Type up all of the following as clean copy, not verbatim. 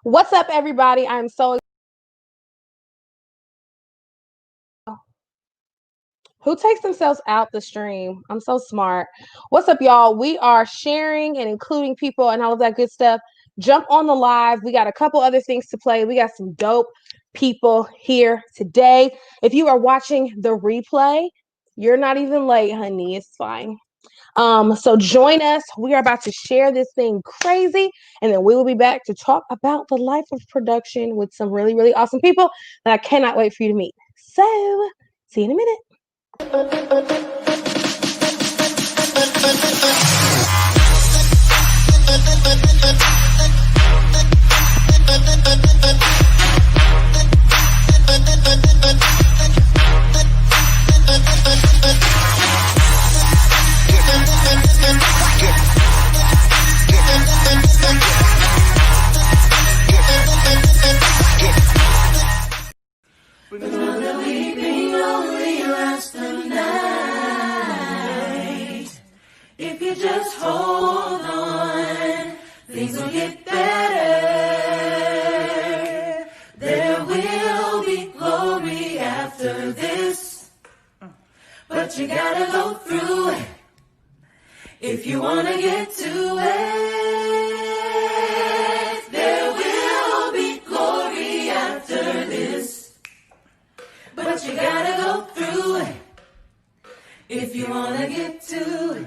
What's up, everybody? I'm so who takes themselves out the stream. I'm so smart. What's up, y'all? We are sharing and including people and all of that good stuff. Jump on the live. We got a couple other things to play. We got some dope people here today. If you are watching the replay, you're not even late, honey. It's fine. So join us. We are about to share this thing crazy, and then we will be back to talk about the life of production with some really, really awesome people that I cannot wait for you to meet. So, see you in a minute. If you just hold on, things will get better. There will be glory after this, but you gotta go through it if you wanna get to it. There will be glory after this, but you gotta go through it if you wanna get to it.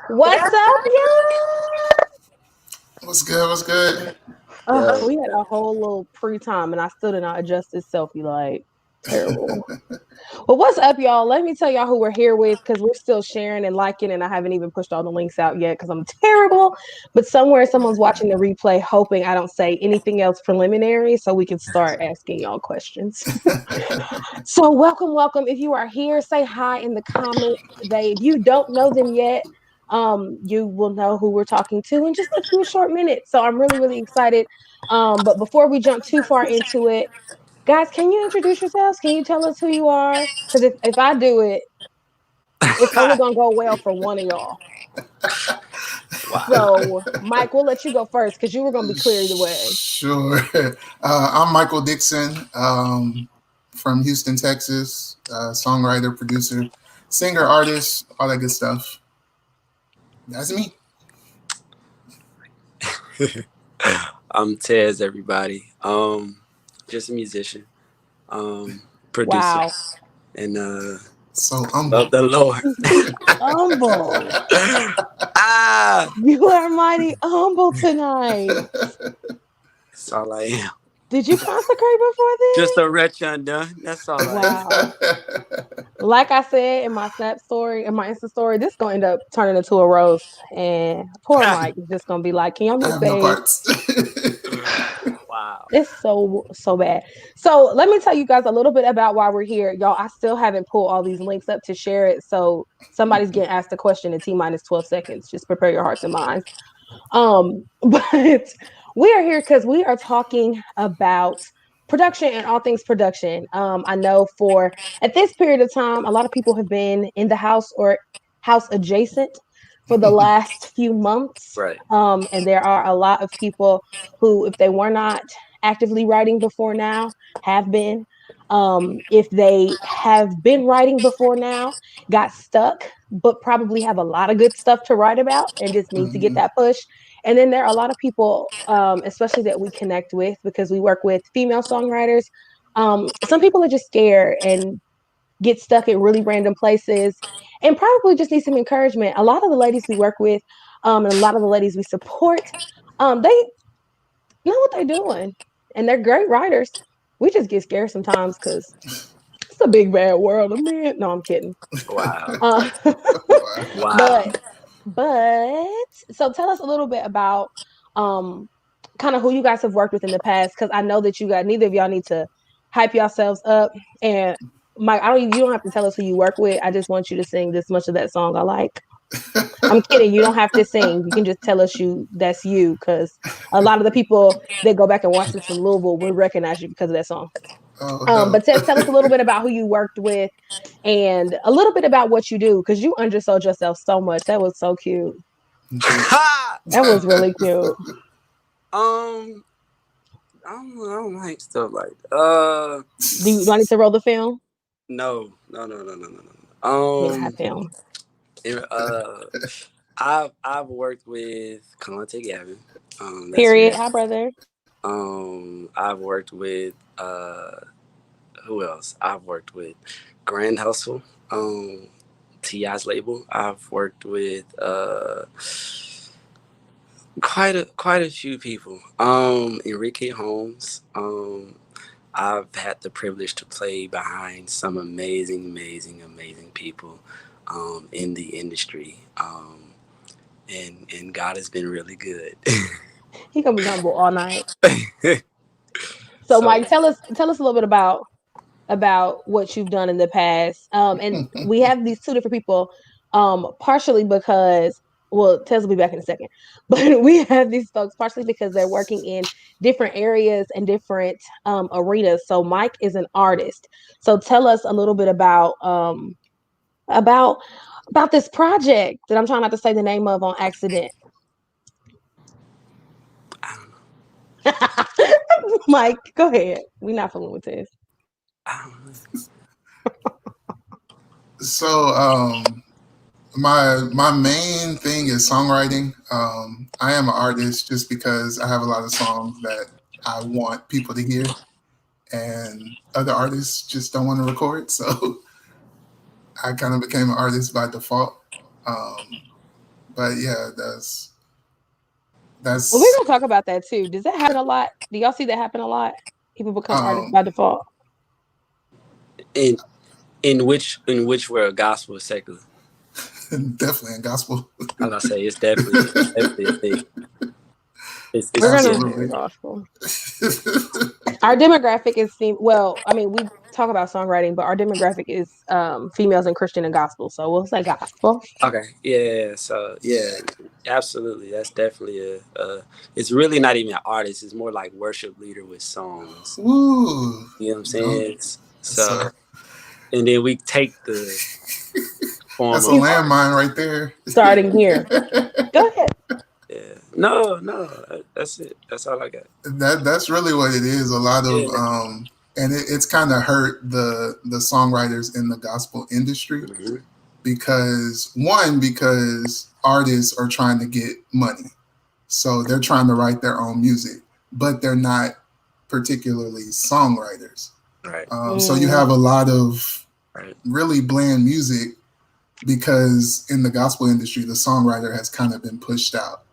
What's up, y'all? What's good? What's good? We had a whole little pre-time, and I still did not adjust this selfie. Like, terrible. Well, what's up, y'all? Let me tell y'all who we're here with, because we're still sharing and liking, and I haven't even pushed all the links out yet because I'm terrible. But somewhere someone's watching the replay, hoping I don't say anything else preliminary so we can start asking y'all questions. So welcome. If you are here, say hi in the comments today. If you don't know them yet, you will know who we're talking to in just a few short minutes. So I'm really, really excited. But before we jump too far into it, guys, can you introduce yourselves? Can you tell us who you are? Because if I do it, it's only gonna go well for one of y'all. Wow. So, Mike, we'll let you go first because you were gonna be clear either way. Sure. I'm Michael Dixon from Houston, Texas. Songwriter, producer, singer, artist, all that good stuff. That's me. I'm Tez, everybody. Just a musician, producer, Wow. So and humble. love the Lord. Humble. Ah, You are mighty humble tonight. that's all I am. Did you consecrate before this? Just a wretch undone. That's all I am. Wow. Like I said in my Snap story, in my Insta story, this is gonna end up turning into a roast, and poor Mike is just gonna be like, "Can y'all I get have no paid?" parts. Wow. It's so bad. So let me tell you guys a little bit about why we're here, y'all. I still haven't pulled all these links up to share it, so somebody's getting asked a question in T-minus 12 seconds. Just prepare your hearts and minds. But we are here because we are talking about production and all things production. I know for at this period of time, a lot of people have been in the house or house adjacent for the last few months. Right. And there are a lot of people who, if they were not actively writing before now, have been. If they have been writing before now, got stuck, but probably have a lot of good stuff to write about and just need to get that push. And then there are a lot of people, especially that we connect with because we work with female songwriters. Some people are just scared and get stuck at really random places and probably just need some encouragement. A lot of the ladies we work with and a lot of the ladies we support, they know what they're doing and they're great writers. We just get scared sometimes because it's a big bad world of men. No, I'm kidding. Wow. Wow. But so tell us a little bit about kind of who you guys have worked with in the past, because I know that you guys, neither of y'all need to hype yourselves up. And Mike, you don't have to tell us who you work with. I just want you to sing this much of that song I like. I'm kidding. You don't have to sing. You can just tell us that's you, because a lot of the people that go back and watch this from Louisville will recognize you because of that song. But tell us a little bit about who you worked with and a little bit about what you do, because you undersold yourself so much. That was so cute. That was really cute. I don't like stuff like Do I need to roll the film? No. Film. I've worked with Conte Gavin. Period. Hi, brother. I've worked with who else? I've worked with Grand Hustle, T.I.'s label. I've worked with quite a few people. Enrique Holmes. I've had the privilege to play behind some amazing people in the industry. And God has been really good. He gonna be humble all night. So Mike, tell us a little bit about what you've done in the past. And we have these two different people, partially because, well, Tez will be back in a second, but we have these folks partially because they're working in different areas and different arenas. So Mike is an artist. So tell us a little bit about this project that I'm trying not to say the name of on accident. Mike, go ahead. We're not fooling with this. So my main thing is songwriting. I am an artist just because I have a lot of songs that I want people to hear, and other artists just don't want to record. So I kind of became an artist by default. But yeah, that's. Well, we're gonna talk about that too. Does that happen a lot? Do y'all see that happen a lot? People become artists by default. In which where gospel is secular? Definitely in gospel. I'm gonna say it's definitely a thing. We're gonna do gospel. Our demographic is well. I mean, we talk about songwriting, but our demographic is females in Christian and gospel. So we'll say gospel. Okay. Yeah. So yeah, absolutely. That's definitely it's really not even an artist. It's more like worship leader with songs. Ooh. You know what I'm saying? So, and then we take the form. That's a landmine right there. Starting here. Go ahead. Yeah. No. That's it. That's all I got. That's really what it is. A lot of and it's kind of hurt the songwriters in the gospel industry because artists are trying to get money, so they're trying to write their own music, but they're not particularly songwriters. Right. So you have a lot of really bland music because in the gospel industry, the songwriter has kind of been pushed out.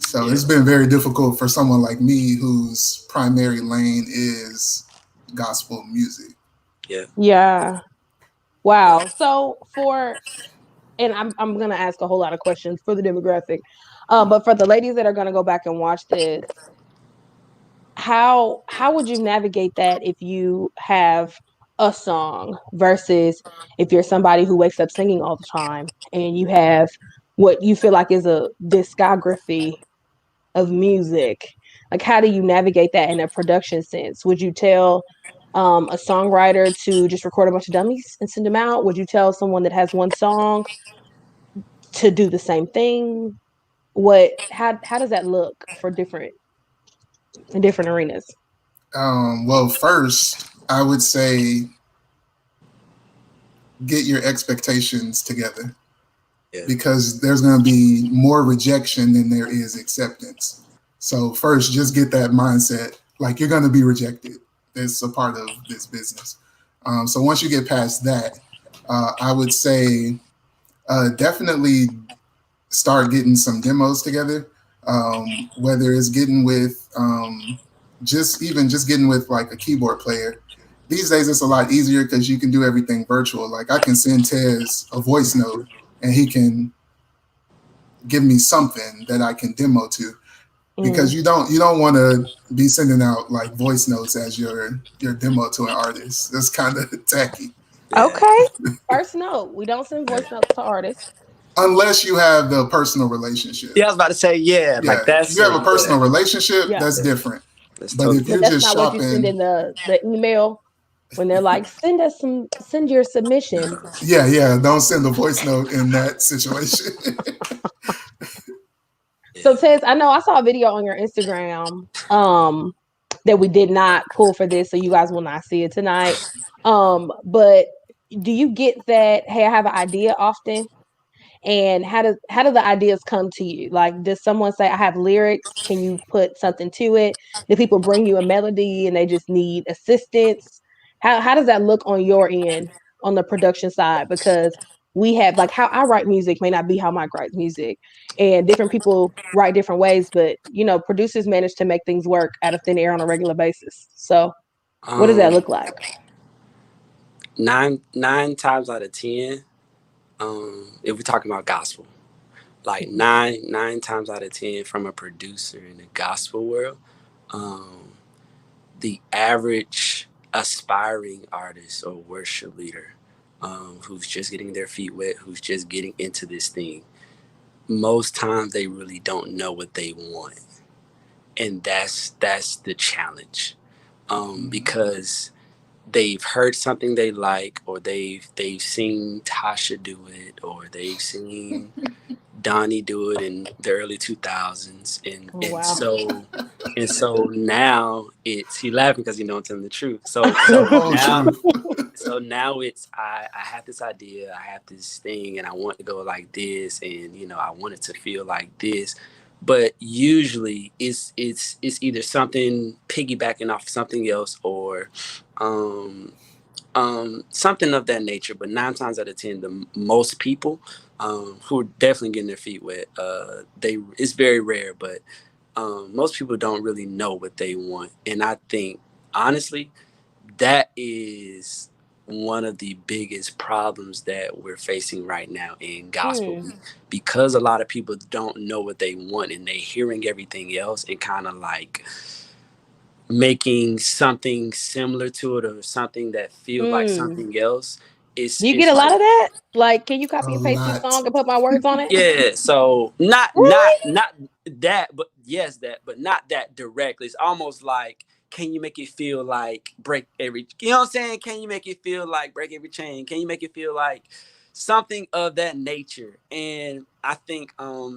So it's been very difficult for someone like me whose primary lane is gospel music. Yeah. Yeah. Wow. So and I'm gonna ask a whole lot of questions for the demographic. But for the ladies that are gonna go back and watch this, how would you navigate that if you have a song versus if you're somebody who wakes up singing all the time and you have what you feel like is a discography of music? Like, how do you navigate that in a production sense? Would you tell a songwriter to just record a bunch of dummies and send them out? Would you tell someone that has one song to do the same thing? How does that look for different arenas? Well, first I would say get your expectations together. Yeah. Because there's going to be more rejection than there is acceptance. So first, just get that mindset. Like, you're going to be rejected. It's a part of this business. So once you get past that, I would say definitely start getting some demos together. Whether it's getting with just getting with like a keyboard player. These days, it's a lot easier because you can do everything virtual. Like, I can send Tez a voice note and he can give me something that I can demo to, because you don't want to be sending out like voice notes as your demo to an artist. That's kind of tacky. Okay. First note, we don't send voice notes to artists unless you have the personal relationship. Yeah, I was about to say like that's. If you have a personal relationship, that's different. That's But if totally. you're But that's just not what you send shopping, in the email when they're like, send your submission. yeah, don't send a voice note in that situation. So Yeah. Tez, I know I saw a video on your Instagram that we did not pull for this, so you guys will not see it tonight. But do you get that, hey, I have an idea often? And how do the ideas come to you? Like, does someone say, I have lyrics, can you put something to it? Do people bring you a melody and they just need assistance? How does that look on your end, on the production side? Because we have, like, how I write music may not be how Mike writes music, and different people write different ways, but producers manage to make things work out of thin air on a regular basis. So what does that Um, look like? nine times out of 10, if we're talking about gospel, like nine times out of 10 from a producer in the gospel world, um, the average aspiring artist or worship leader, who's just getting their feet wet, who's just getting into this thing, most times they really don't know what they want, and that's the challenge, because they've heard something they like, or they've seen Tasha do it, or they've seen Donnie do it in the early 2000s, and Oh, and wow. so now it's, he laughing because I'm telling the truth. So The so whole now truth. so now it's, I have this idea, I have this thing, and I want to go like this, and I want it to feel like this. But usually it's either something piggybacking off something else, or um something of that nature. But nine times out of ten, the most people who are definitely getting their feet wet, they it's very rare, but most people don't really know what they want. And I think, honestly, that is one of the biggest problems that we're facing right now in gospel, Hmm. because a lot of people don't know what they want, and they hearing everything else and kind of like making something similar to it, or something that feels like Hmm. something else. Do you get It's a lot like, of that? Like, can you A copy and paste this lot. song and put my words on it? yeah, so not not Really? not that, but yes, that, but not that directly. It's almost like, can you make it feel like break every, what I'm saying, can you make it feel like break every chain, can you make it feel like something of that nature? And I think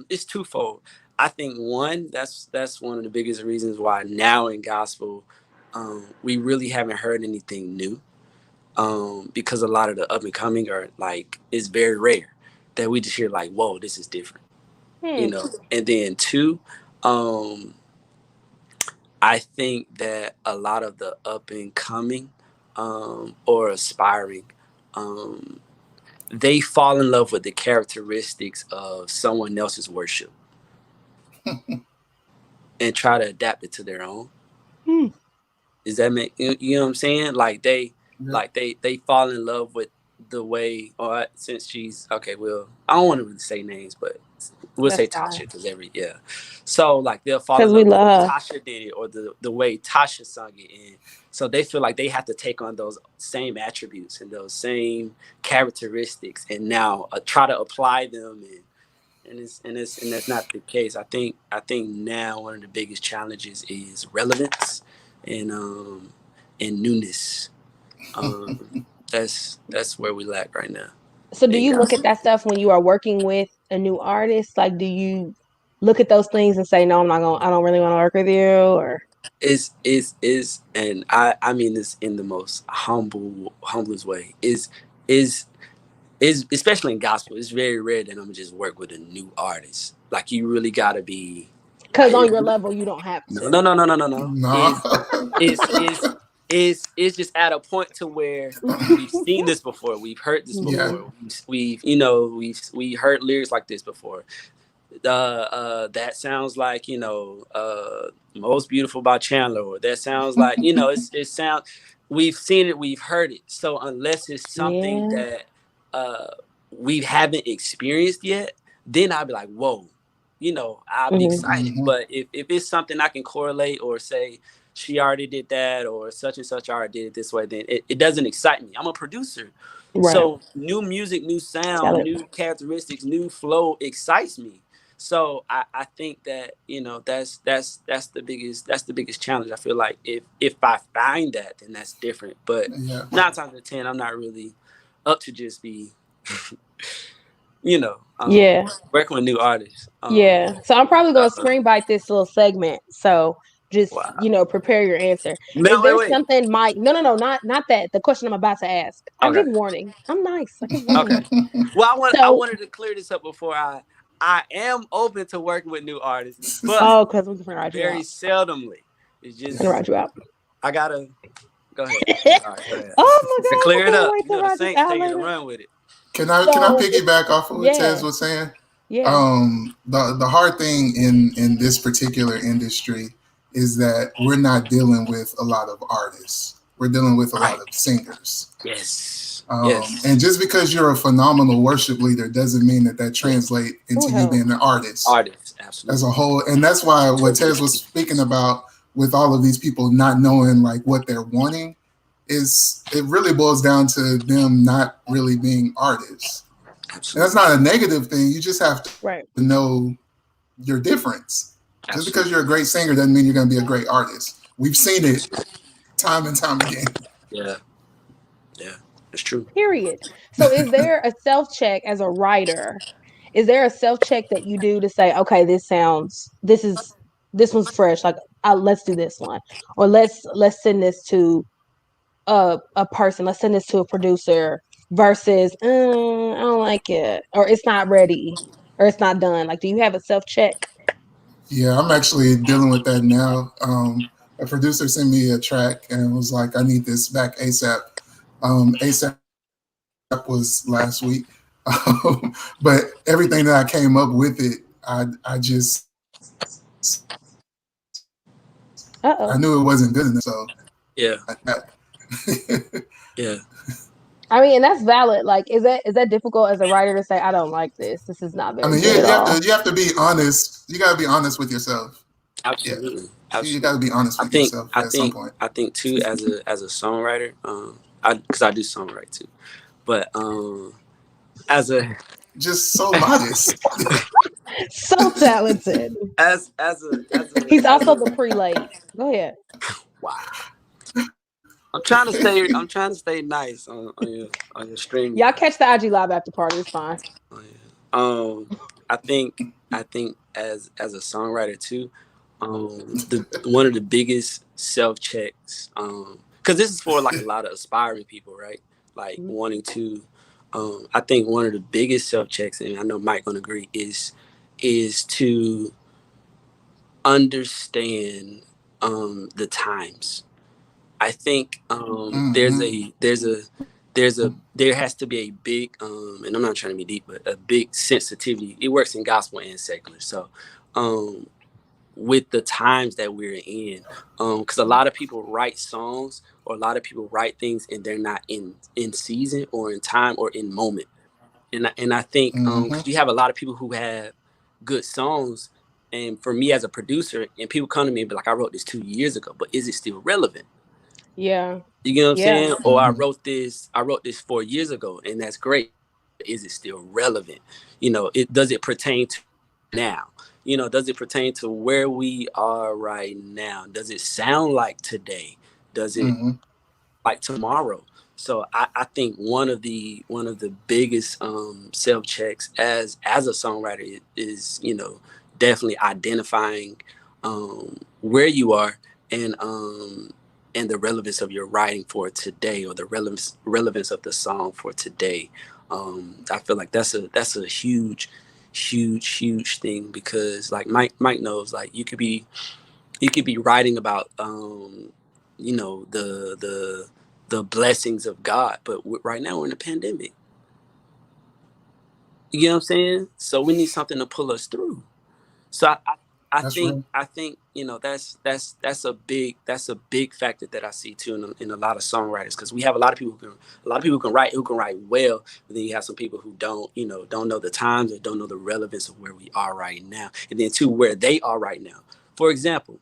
it's twofold. I think, one, that's one of the biggest reasons why now in gospel, we really haven't heard anything new, because a lot of the up and coming are like, it's very rare that we just hear like, whoa, this is different, Hmm. And then two, um, I think that a lot of the up and coming, or aspiring, um, they fall in love with the characteristics of someone else's worship and try to adapt it to their own. Hmm. Does that make, you know what I'm saying? Like they, Yeah. they fall in love with the way, or since she's okay, well, I don't want to really say names, but we'll That's say fine. Tasha, because yeah. So like they'll fall Because in we love with the way love her. Tasha did it, or the way Tasha sung it, and so they feel like they have to take on those same attributes and those same characteristics, and now try to apply them, and that's not the case. I think now one of the biggest challenges is relevance, and newness. That's where we lack right now So do in you look at gospel. that stuff when you are working with a new artist? Like, do you look at those things and say, no, I don't really want to work with you? Or Is and I mean this in the most humblest way, is especially in gospel, it's very rare that I'm gonna just work with a new artist. Like, you really gotta be because like, on your level, you don't have no, to. no, no, no, no, no, no. No. Is just at a point to where we've seen this before, we've heard this Yeah. before, we've we heard lyrics like this before. That sounds like, Most Beautiful by Chandler, or that sounds like, it sounds, we've seen it, we've heard it. So unless it's something Yeah. that uh we haven't experienced yet, then I'll be like, whoa, I'll be Hmm. excited. Hmm. But if it's something I can correlate, or say she already did that, or such and such already did it this way, then it doesn't excite me. I'm a producer. Right. So new music, new Tell sound, it. new characteristics, new flow excites me. So I think that, that's the biggest challenge. I feel like if I find that, then that's different. But Yeah. 9 times out of 10, I'm not really up to just be, you know, Yeah. working with new artists. Yeah. So I'm probably gonna Uh, screen bite this little segment. So just, wow. prepare your answer. No, Is there wait. something Mike? No, not that. The question I'm about to ask. I Okay. give warning. I'm nice. I give warning. Okay. Well, I So wanted to clear this up before I am open to working with new artists, but because we can ride you very out. seldomly. It's Gonna just ride you out. I gotta go ahead. All right, go ahead. Oh my To gosh, I clear it can't up, wait to the ride this Saints out take it and later. run with it. Can I So piggyback off of what Tez yeah, was saying? yeah. The hard thing in this particular industry is that we're not dealing with a lot of artists. We're dealing with a lot Right. of singers. Yes. And just because you're a phenomenal worship leader doesn't mean that translates into Oh, you hell. being an artist Artists, as absolutely. a whole. And that's why what Tez was speaking about with all of these people not knowing like what they're wanting is it really boils down to them not really being artists. And Absolutely. that's not a negative thing. You just have to Right. know your difference. Just because Absolutely. you're a great singer doesn't mean you're going to be a great artist. We've seen it time and time again. Yeah. Yeah. It's true. Period. So is there a self check as a writer? Is there a self check that you do to say, okay, this one's fresh. Like, let's do this one, or let's send this to a person. Let's send this to a producer versus I don't like it, or it's not ready, or it's not done. Like, do you have a self check? Yeah, I'm actually dealing with that now. A producer sent me a track and was like, I need this back ASAP. ASAP was last week. But everything that I came up with it, I just, I knew it wasn't good enough. So Yeah. Yeah. I mean, and that's valid. Like, is that difficult as a writer to say, I don't like this. This is not I very mean, good at all. you have to be honest. You got to be honest with yourself. Absolutely. You Absolutely. got to be honest with yourself at some point. I think too, as a songwriter, because I do songwrite too, but as a Just so modest. So talented. as a He's also the prelate. Go ahead. wow. I'm trying to stay nice on your stream. Y'all catch the IG live after party. It's fine. I think as a songwriter too, one of the biggest self checks, because this is for like a lot of aspiring people, right? Like wanting to, I think one of the biggest self checks, and I know Mike gonna agree, is to understand the times. I think there has to be a big and I'm not trying to be deep, but a big sensitivity. It works in gospel and secular. So with the times that we're in, because a lot of people write songs or a lot of people write things and they're not in season or in time or in moment. And I think because you have a lot of people who have good songs, and for me as a producer, and people come to me and be like, I wrote this 2 years ago, but is it still relevant? Yeah. You get what I'm Yeah. saying? Or I wrote this 4 years ago, and that's great. Is it still relevant? Does it pertain to now? Does it pertain to where we are right now? Does it sound like today? Does it like tomorrow? So I think one of the biggest self checks as a songwriter is definitely identifying where you are and the relevance of your writing for today, or the relevance of the song for today. I feel like that's a huge thing, because like Mike knows, like you could be writing about the blessings of God, but right now we're in a pandemic. You know what I'm saying? So we need something to pull us through. So I think that's a big factor that I see too in a lot of songwriters, because we have a lot of people who can write well, but then you have some people who don't know the times or don't know the relevance of where we are right now, and then to where they are right now. For example,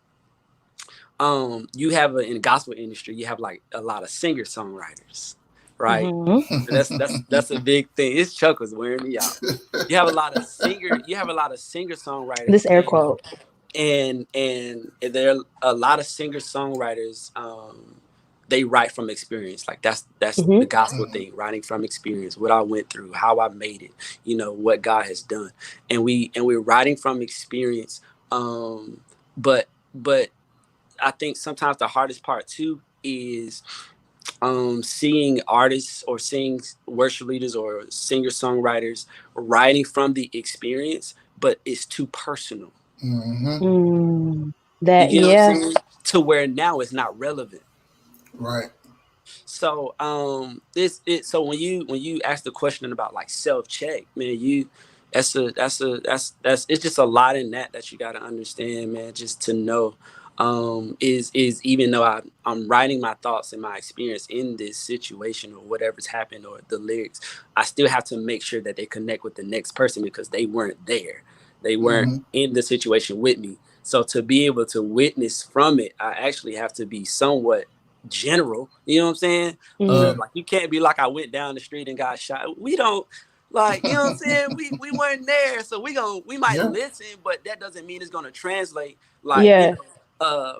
you have in the gospel industry, you have like a lot of singer songwriters, right? Mhm. That's a big thing. It's Chuckles wearing me out. You have a lot of singer This songwriters, air quote. and there are a lot of singer songwriters. They write from experience. Like that's the Mhm. gospel thing, writing from experience, what I went through, how I made it, what God has done. And we're writing from experience. But I think sometimes the hardest part too is seeing artists or seeing worship leaders or singer songwriters writing from the experience, but it's too personal. That, You get what I'm yeah. saying? To where now it's not relevant. Right. So so when you ask the question about like self-check, man, that's it's just a lot in that you got to understand, man, just to know is even though I'm writing my thoughts and my experience in this situation or whatever's happened or the lyrics, I still have to make sure that they connect with the next person because they weren't there. They weren't in the situation with me. So to be able to witness from it, I actually have to be somewhat general, you know what I'm saying? Like you can't be like, I went down the street and got shot. We don't, like, you know what I'm saying? We weren't there, so we might listen, but that doesn't mean it's gonna translate like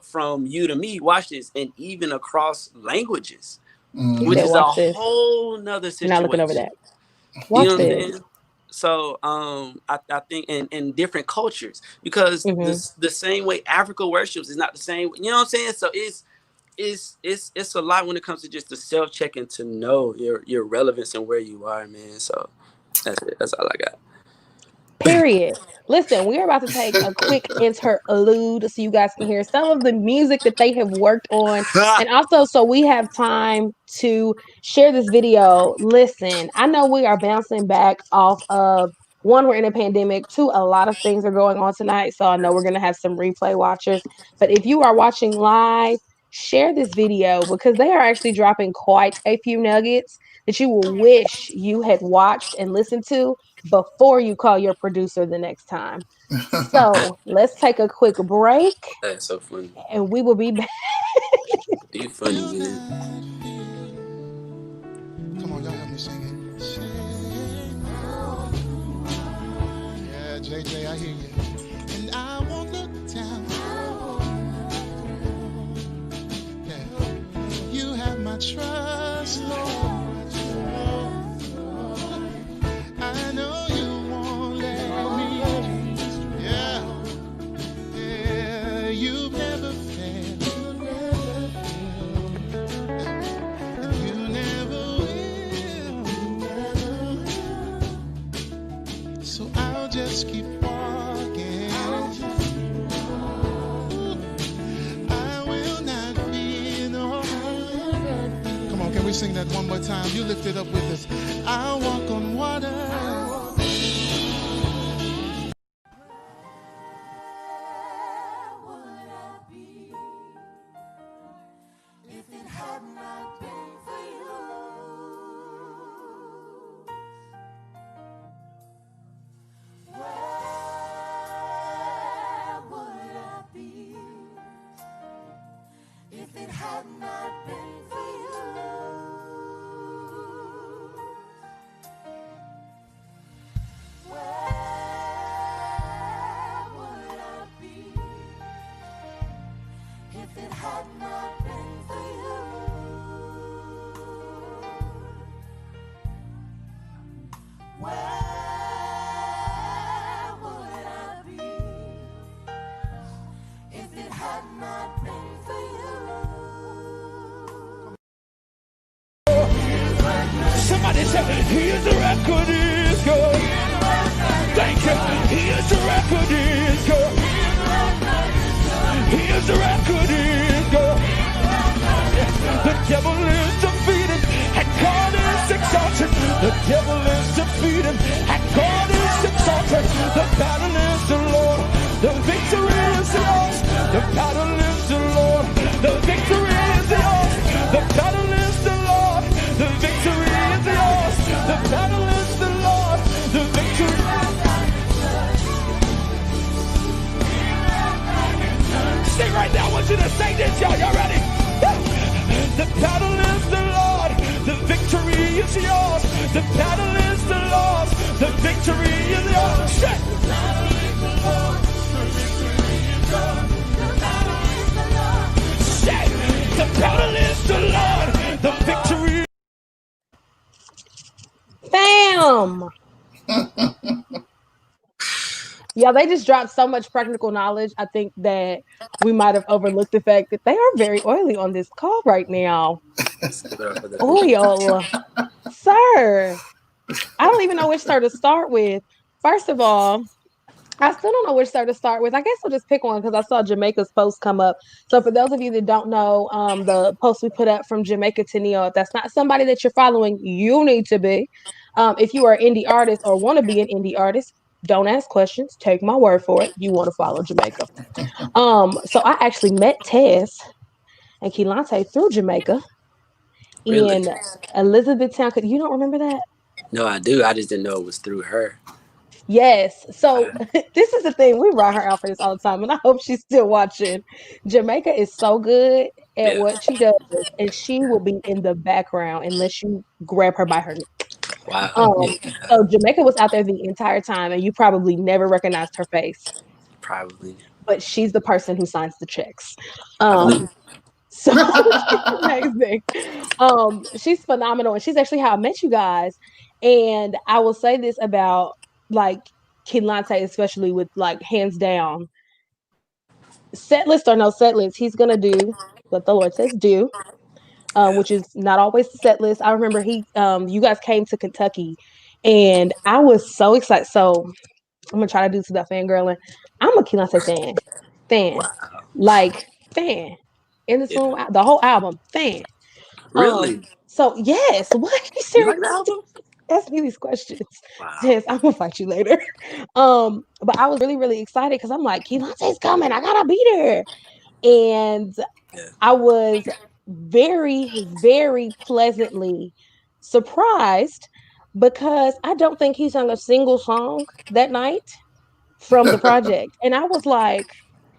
from you to me. Watch this, and even across languages, which Said, is a watch this. whole nother situation. You're not looking over that. You know Watch what I'm this. saying? So I think in different cultures, because the same way Africa worships is not the same, you know what I'm saying? So it's a lot when it comes to just the self-checking to know your relevance and where you are, man. So that's it. That's all I got. Period. Listen, we're about to take a quick interlude so you guys can hear some of the music that they have worked on. And also, so we have time to share this video. Listen, I know we are bouncing back off of one, we're in a pandemic. Two, a lot of things are going on tonight. So I know we're going to have some replay watchers. But if you are watching live, share this video because they are actually dropping quite a few nuggets that you will wish you had watched and listened to before you call your producer the next time. So let's take a quick break. That's so funny. And we will be back. You funny, man. Come on, y'all help me sing it. Yeah, JJ, I hear you. And I won't look down. Yeah. You have my trust, Lord. I know you won't let me. Yeah. Yeah, you've never failed. And you never will. So I'll just keep walking. I will not fear, no. Come on, can we sing that one more time? You lift it up with us. I'll walk on water. Somebody said, here's the record is good. Thank you. Here's the record is good. Here's the record is good. The devil is defeated and God is exalted. The devil is defeated and God is exalted. The battle is the Lord. The victory is yours. The battle is the Lord. The victory is yours. The battle is the Lord. The victory is yours. The battle is the Lord. The victory. Stay right now. I want you to say this, y'all. Y'all ready? The battle is the Lord. The victory The battle is the Lord's. The victory is yours. Say. Say, the battle is the Lord. The victory. Bam! Yeah, they just dropped so much practical knowledge. I think that we might have overlooked the fact that they are very oily on this call right now. Oil. Sir. I don't even know which sir to start with. First of all, I still don't know which sir to start with. I guess I'll just pick one because I saw Jamaica's post come up. So for those of you that don't know, the post we put up from Jamaica Tenio, if that's not somebody that you're following, you need to be. If you are an indie artist or want to be an indie artist, don't ask questions. Take my word for it. You want to follow Jamaica. So I actually met Tess and Kehlani through Jamaica in Elizabethtown. You don't remember that? No, I do. I just didn't know it was through her. Yes. So this is the thing. We ride her out for this all the time, and I hope she's still watching. Jamaica is so good at what she does, and she will be in the background unless you grab her by her neck. Wow. So Jamaica was out there the entire time, and you probably never recognized her face. Probably. But she's the person who signs the checks. So she's amazing. She's phenomenal, and she's actually how I met you guys. And I will say this about like Kehlani, especially with like hands down, set list or no set list, he's gonna do what the Lord says do. Which is not always the set list. I remember you guys came to Kentucky, and I was so excited. So I'm gonna try to do some that fangirling. I'm a Kehlani fan, wow. like fan. In this room, the whole album, fan. Really? So yes, what? You like the album? Ask me these questions. Wow. Yes, I'm gonna fight you later. But I was really, really excited because I'm like, Kehlani's coming. I gotta be there. And I was very, very pleasantly surprised because I don't think he sung a single song that night from the project. And I was like,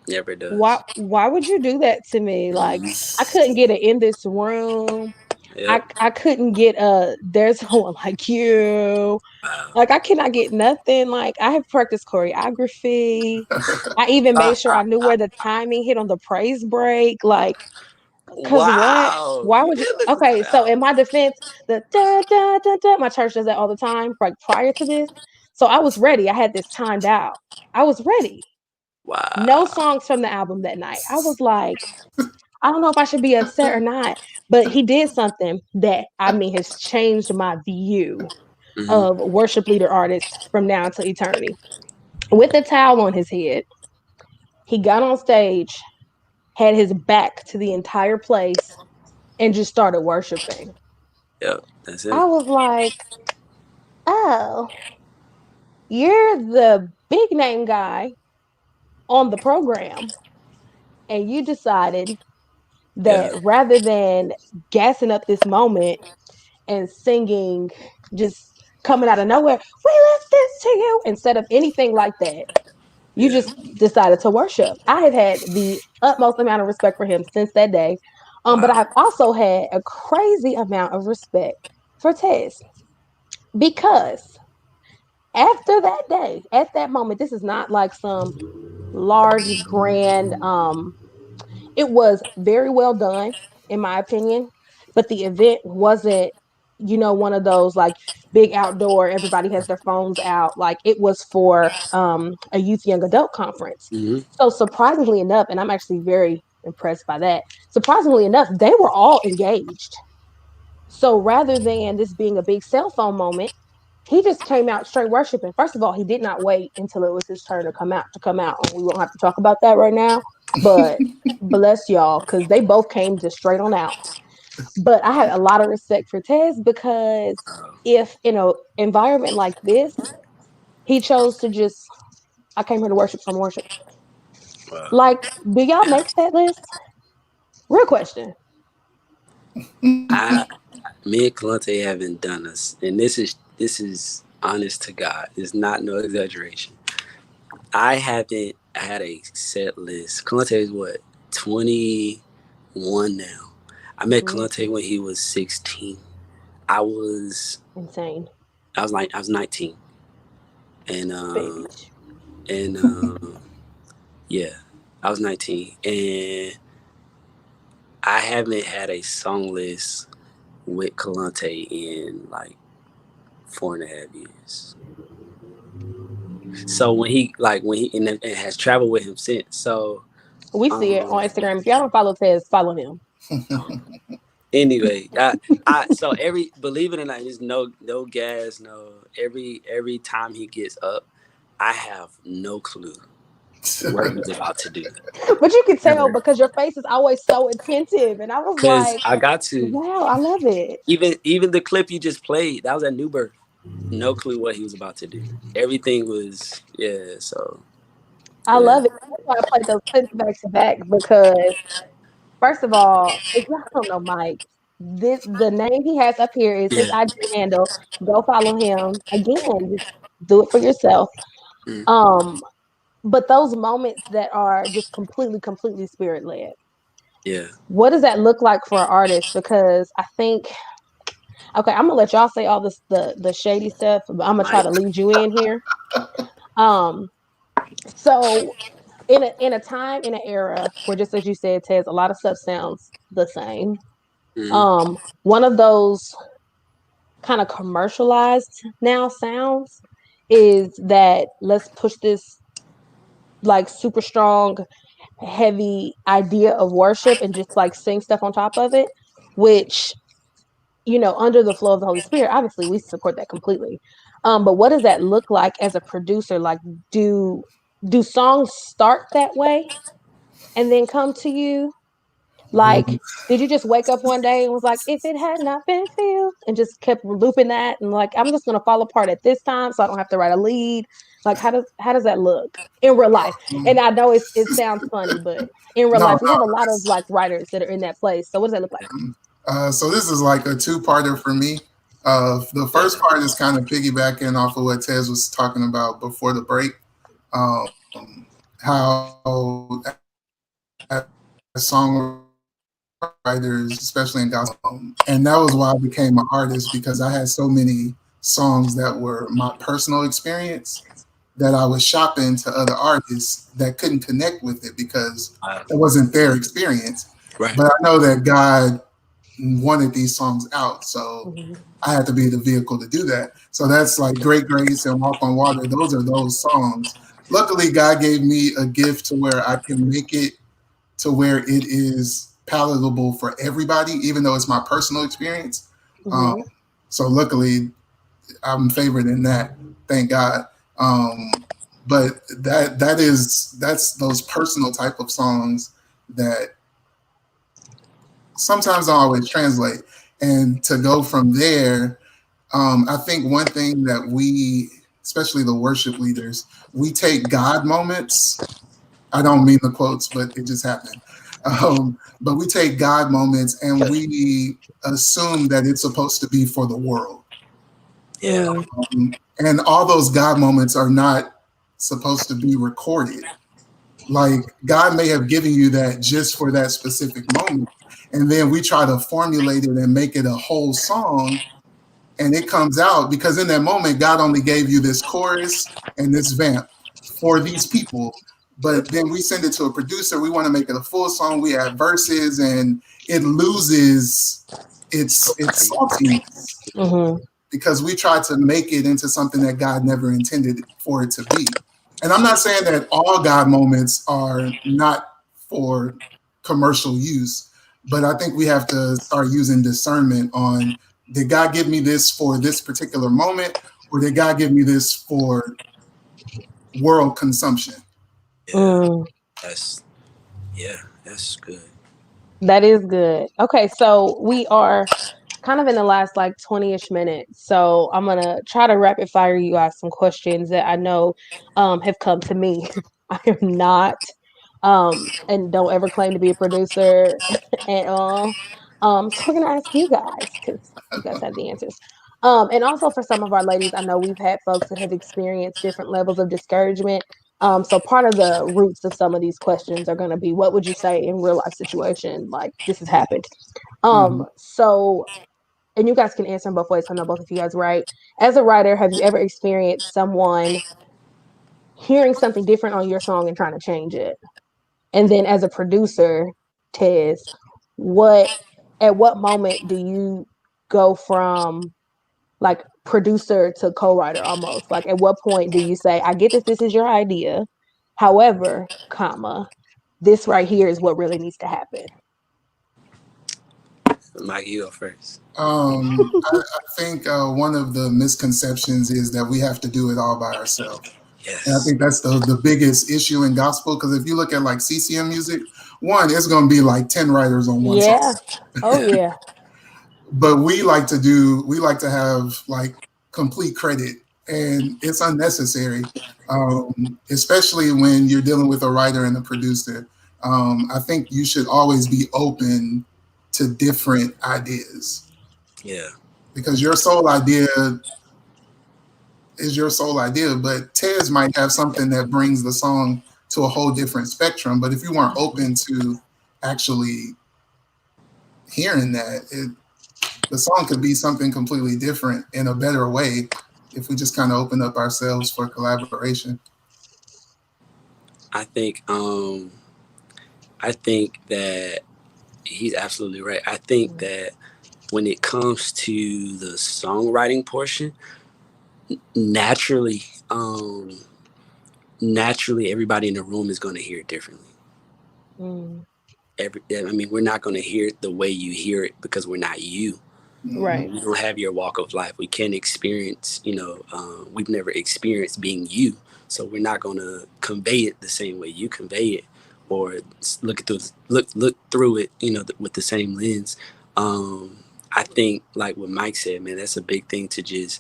never does. Why would you do that to me? Like, I couldn't get it in this room. I couldn't get there's someone like you. Like, I cannot get nothing. Like, I have practiced choreography. I even made sure I knew where the timing hit on the praise break. Like, because what? Why would you? Okay, so in my defense, the da da da da, my church does that all the time. Like prior to this, so I was ready. I had this timed out. I was ready. Wow. No songs from the album that night. I was like, I don't know if I should be upset or not, but he did something that has changed my view of worship leader artists from now to eternity. With a towel on his head, he got on stage, had his back to the entire place, and just started worshiping. Yep, that's it. I was like, oh, you're the big name guy on the program, and you decided that rather than gassing up this moment and singing, just coming out of nowhere, we left this to you, instead of anything like that, you just decided to worship. I have had the utmost amount of respect for him since that day. But I've also had a crazy amount of respect for Tess, because after that day, at that moment, this is not like some large, grand, it was very well done, in my opinion, but the event wasn't, one of those like big outdoor, everybody has their phones out. Like, it was for a youth young adult conference. So surprisingly enough, and I'm actually very impressed by that, surprisingly enough, they were all engaged. So rather than this being a big cell phone moment, he just came out straight worshiping. First of all, he did not wait until it was his turn to come out. We won't have to talk about that right now, but bless y'all, because they both came just straight on out. But I had a lot of respect for Tez, because if in an environment like this, he chose to just, I came here to worship, so I'm worship. Like, do y'all make set lists? Real question. Me and Kehlani haven't done this, and this is honest to God. It's not no exaggeration. I haven't had a set list. Kehlani is what, 21 now. I met Kehlani when he was 16. I was Insane. I was 19, and Bad bitch. and yeah, I was 19, and I haven't had a song list with Kalante in like 4.5 years. So when he and has traveled with him since. So We see it on um Instagram. If y'all don't follow Tez, follow him. anyway, I so every believe it or not, there's no gas, no every time he gets up, I have no clue what he's about to do. But you can tell Ever. because your face is always so attentive. And I was Cause like, I got to wow, I love it. even the clip you just played, that was at New Birth. No clue what he was about to do. Everything was so I yeah. love it. That's why I played those clips back to back because first of all, if y'all don't know Mike, the name he has up here is his Yeah. IG handle. Go follow him. Again, just do it for yourself. Mm, Um, but those moments that are just completely spirit led. yeah. What does that look like for an artist? Because I think okay, I'm gonna let y'all say all this the shady stuff, but I'm gonna try Mike. to lead you in here. Um, so in a time in an era where just as you said, Tez, a lot of stuff sounds the same. Mm, One of those kind of commercialized now sounds is that let's push this like super strong, heavy idea of worship and just like sing stuff on top of it, which under the flow of the Holy Spirit, obviously we support that completely. But what does that look like as a producer? Like, do songs start that way and then come to you? Like, did you just wake up one day and was like, if it had not been for you, and just kept looping that and like, I'm just gonna fall apart at this time, so I don't have to write a lead. Like, how does that look in real life? And I know it sounds funny, but in real No, life, we have a lot of like writers that are in that place. So what does that look like? so this is like a two-parter for me. The first part is kind of piggybacking off of what Tez was talking about before the break. How songwriters, especially in gospel, and that was why I became an artist because I had so many songs that were my personal experience that I was shopping to other artists that couldn't connect with it because it wasn't their experience. right. But I know that God wanted these songs out, so Mhm. I had to be the vehicle to do that. So that's like Great Grace and Walk on Water. Those are those songs. Luckily, God gave me a gift to where I can make it to where it is palatable for everybody, even though it's my personal experience. Um, Mhm. so luckily, I'm favored in that. Thank God. But that's those personal type of songs that sometimes don't always translate. And to go from there, I think one thing that we, especially the worship leaders, we take God moments. I don't mean the quotes, but it just happened. But we take God moments and we assume that it's supposed to be for the world. Yeah. Mm. And all those God moments are not supposed to be recorded. Like God may have given you that just for that specific moment. And then we try to formulate it and make it a whole song. And it comes out because in that moment, God only gave you this chorus and this vamp for these people. But then we send it to a producer. We want to make it a full song. We add verses and it loses its saltiness Mhm. because we try to make it into something that God never intended for it to be. And I'm not saying that all God moments are not for commercial use, but I think we have to start using discernment on, did God give me this for this particular moment, or did God give me this for world consumption? Yeah. Mm. That's that's good. That is good. Okay, so we are kind of in the last like 20-ish minutes. So I'm gonna try to rapid fire you guys some questions that I know have come to me. I am not and don't ever claim to be a producer at all. So we're gonna ask you guys because you guys have the answers. And also for some of our ladies, I know we've had folks that have experienced different levels of discouragement. So part of the roots of some of these questions are going to be, what would you say in real life situation? Like this has happened. Mhm. So and you guys can answer in both ways. I know both of you guys right. As a writer, have you ever experienced someone hearing something different on your song and trying to change it? And then as a producer, Tez, at what moment do you go from like producer to co-writer almost? Like at what point do you say, I get this is your idea. However, comma, this right here is what really needs to happen. Mike, you go first. I think one of the misconceptions is that we have to do it all by ourselves. Yes. And I think that's the biggest issue in gospel, because if you look at like CCM music, one, it's going to be like 10 writers on one song. Oh yeah. But we like to have like complete credit, and it's unnecessary, especially when you're dealing with a writer and a producer. I think you should always be open to different ideas. Yeah. Because your sole idea is your sole idea, but Tez might have something that brings the song to a whole different spectrum. But if you weren't open to actually hearing that, the song could be something completely different in a better way if we just kind of open up ourselves for collaboration. I think that he's absolutely right. I think that when it comes to the songwriting portion, naturally everybody in the room is going to hear it differently. We're not going to hear it the way you hear it because we're not you. Right. We don't have your walk of life. We can't experience, we've never experienced being you. So we're not going to convey it the same way you convey it, or look through it, with the same lens. I think, like what Mike said, man, that's a big thing to just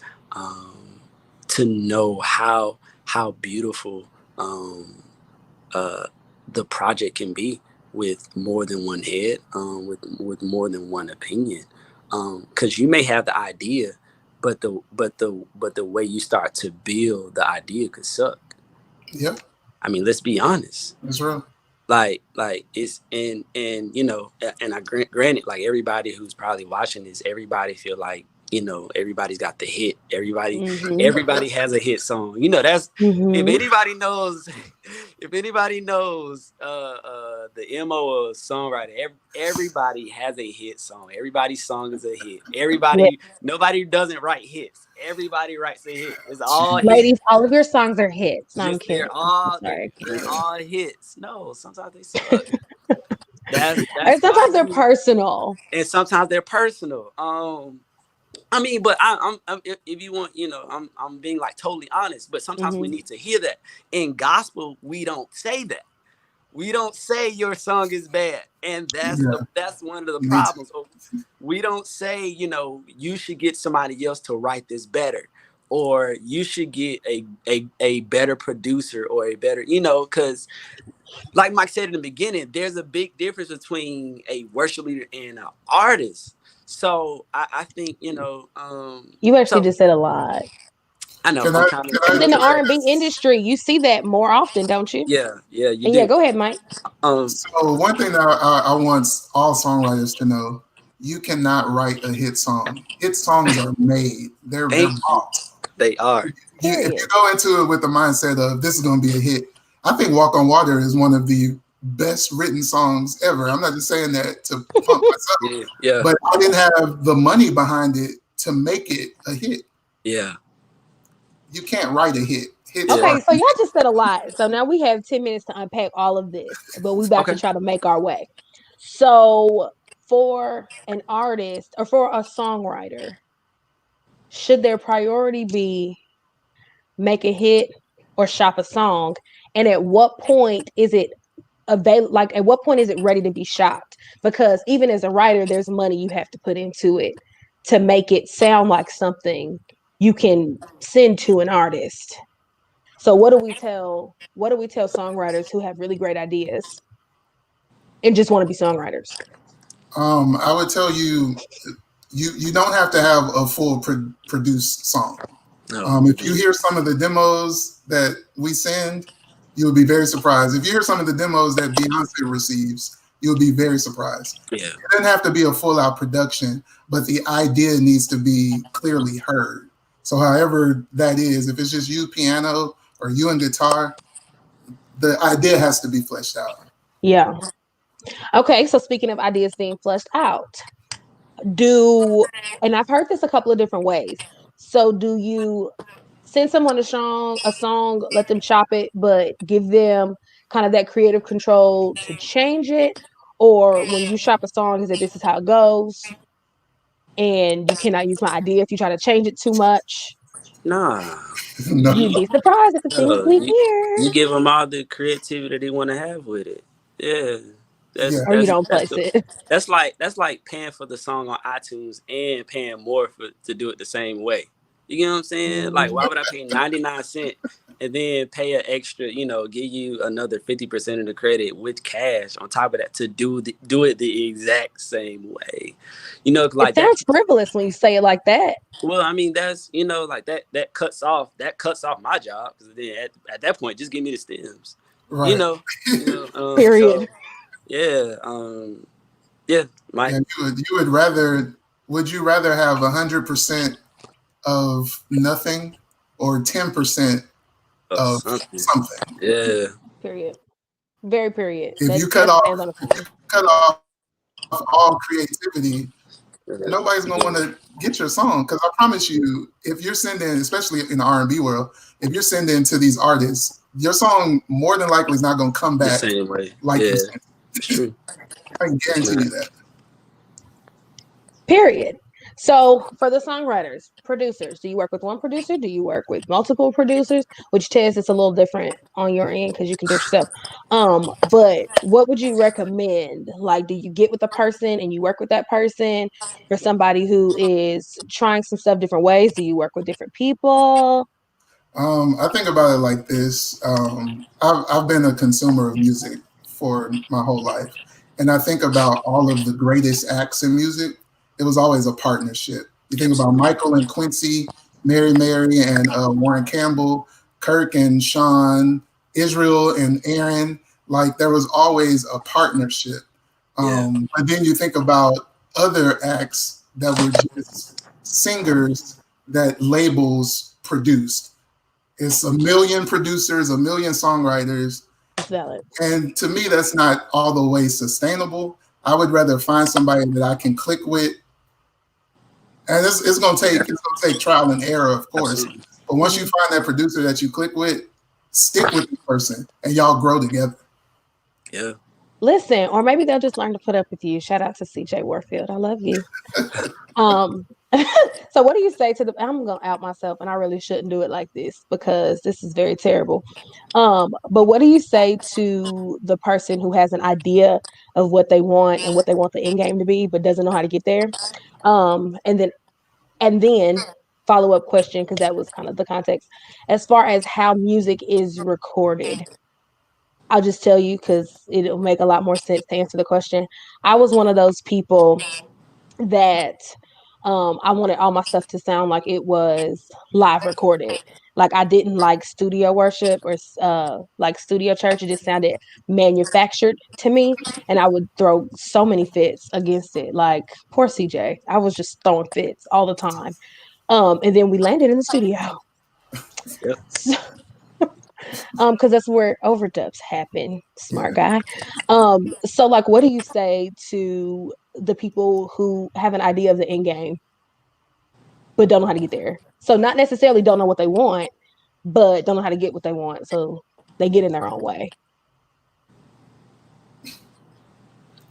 to know how beautiful the project can be with more than one head, with more than one opinion. Because you may have the idea, but the way you start to build the idea could suck. Yep. I mean, let's be honest. That's real. Like it's and I granted, like everybody who's probably watching this, everybody feel like everybody's got the hit. Everybody has a hit song. That's if anybody knows the MO of songwriter, everybody has a hit song. Everybody's song is a hit. Nobody doesn't write hits. Everybody writes a hit. It's all ladies, hits. all of your songs are hits. No, I'm kidding. They're all hits. No, sometimes they suck. That's sometimes they're personal. And sometimes they're personal. But I'm if you want, I'm being like totally honest, but sometimes we need to hear that. In gospel, we don't say that. We don't say your song is bad. And that's one of the problems. We don't say, you should get somebody else to write this better, or you should get a better producer or a better, because like Mike said in the beginning, there's a big difference between a worship leader and an artist. So I think, you actually just said a lot. I know. In the R&B industry, you see that more often, don't you? Yeah. Yeah, go ahead, Mike. So one thing that I want all songwriters to know, you cannot write a hit song. Hit songs are made. They're bought. They are. If you go into it with the mindset of this is going to be a hit, I think Walk on Water is one of the best written songs ever. I'm not just saying that to pump myself, but I didn't have the money behind it to make it a hit. Yeah. You can't write a hit. Okay, so y'all just said a lot. So now we have 10 minutes to unpack all of this, but we're about to try to make our way. So for an artist or for a songwriter, should their priority be make a hit or shop a song? And at what point is it at what point is it ready to be shopped? Because even as a writer, there's money you have to put into it to make it sound like something you can send to an artist. So what do we tell songwriters who have really great ideas and just want to be songwriters? I would tell you don't have to have a full produced song. No. If you hear some of the demos that we send, you would be very surprised. If you hear some of the demos that Beyonce receives, You'll be very surprised. Yeah. It doesn't have to be a full out production, but the idea needs to be clearly heard. So however that is, if it's just you piano or you and guitar, the idea has to be fleshed out. Yeah. Okay, so speaking of ideas being fleshed out, and I've heard this a couple of different ways. So do you send someone a song, let them chop it, but give them kind of that creative control to change it? Or when you chop a song, is that this is how it goes? And you cannot use my idea if you try to change it too much. Nah. No. You'd be surprised at the things we hear. You give them all the creativity they want to have with it. Yeah. Or you don't place it. That's like paying for the song on iTunes and paying more to do it the same way. You get what I'm saying? Like, why would I pay 99 cents and then pay an extra, give you another 50% of the credit with cash on top of that to do it the exact same way? Like it sounds frivolous when you say it like that. Well, I mean, that's, like that cuts off my job. Because then at that point, just give me the stems. Right. Period. So, yeah, Mike. And would you rather have 100% of nothing or 10% of something? Yeah. Period. Very period. If you cut off all creativity, nobody's gonna want to get your song. Because I promise you, if you're sending, especially in the R&B world, if you're sending to these artists, your song more than likely is not gonna come back the same way. Like yeah. It's true. I can guarantee you that. Period. So for the songwriters, producers, do you work with one producer? Do you work with multiple producers? Which Tez, it's a little different on your end because you can do it yourself. But what would you recommend? Like, do you get with a person and you work with that person? For somebody who is trying some stuff different ways, do you work with different people? I think about it like this. I've been a consumer of music for my whole life. And I think about all of the greatest acts in music. It was always a partnership. You think about Michael and Quincy, Mary and Warren Campbell, Kirk and Sean, Israel and Aaron. Like there was always a partnership. But then you think about other acts that were just singers that labels produced. It's a million producers, a million songwriters. Valid. And to me, that's not all the way sustainable. I would rather find somebody that I can click with. And it's gonna take trial and error, of course. Absolutely. But once you find that producer that you click with, stick with the person and y'all grow together. Yeah. Listen, or maybe they'll just learn to put up with you. Shout out to CJ Warfield. I love you. So what do you say to I'm going to out myself, and I really shouldn't do it like this because this is very terrible. But what do you say to the person who has an idea of what they want and what they want the end game to be, but doesn't know how to get there? And then follow-up question, because that was kind of the context. As far as how music is recorded, I'll just tell you because it'll make a lot more sense to answer the question. I was one of those people that I wanted all my stuff to sound like it was live recorded. Like I didn't like studio worship or like studio church. It just sounded manufactured to me. And I would throw so many fits against it. Like poor CJ. I was just throwing fits all the time. And then we landed in the studio. Yep. Because that's where overdubs happen. Smart guy. So like, what do you say to the people who have an idea of the end game, but don't know how to get there? So not necessarily don't know what they want, but don't know how to get what they want. So they get in their own way.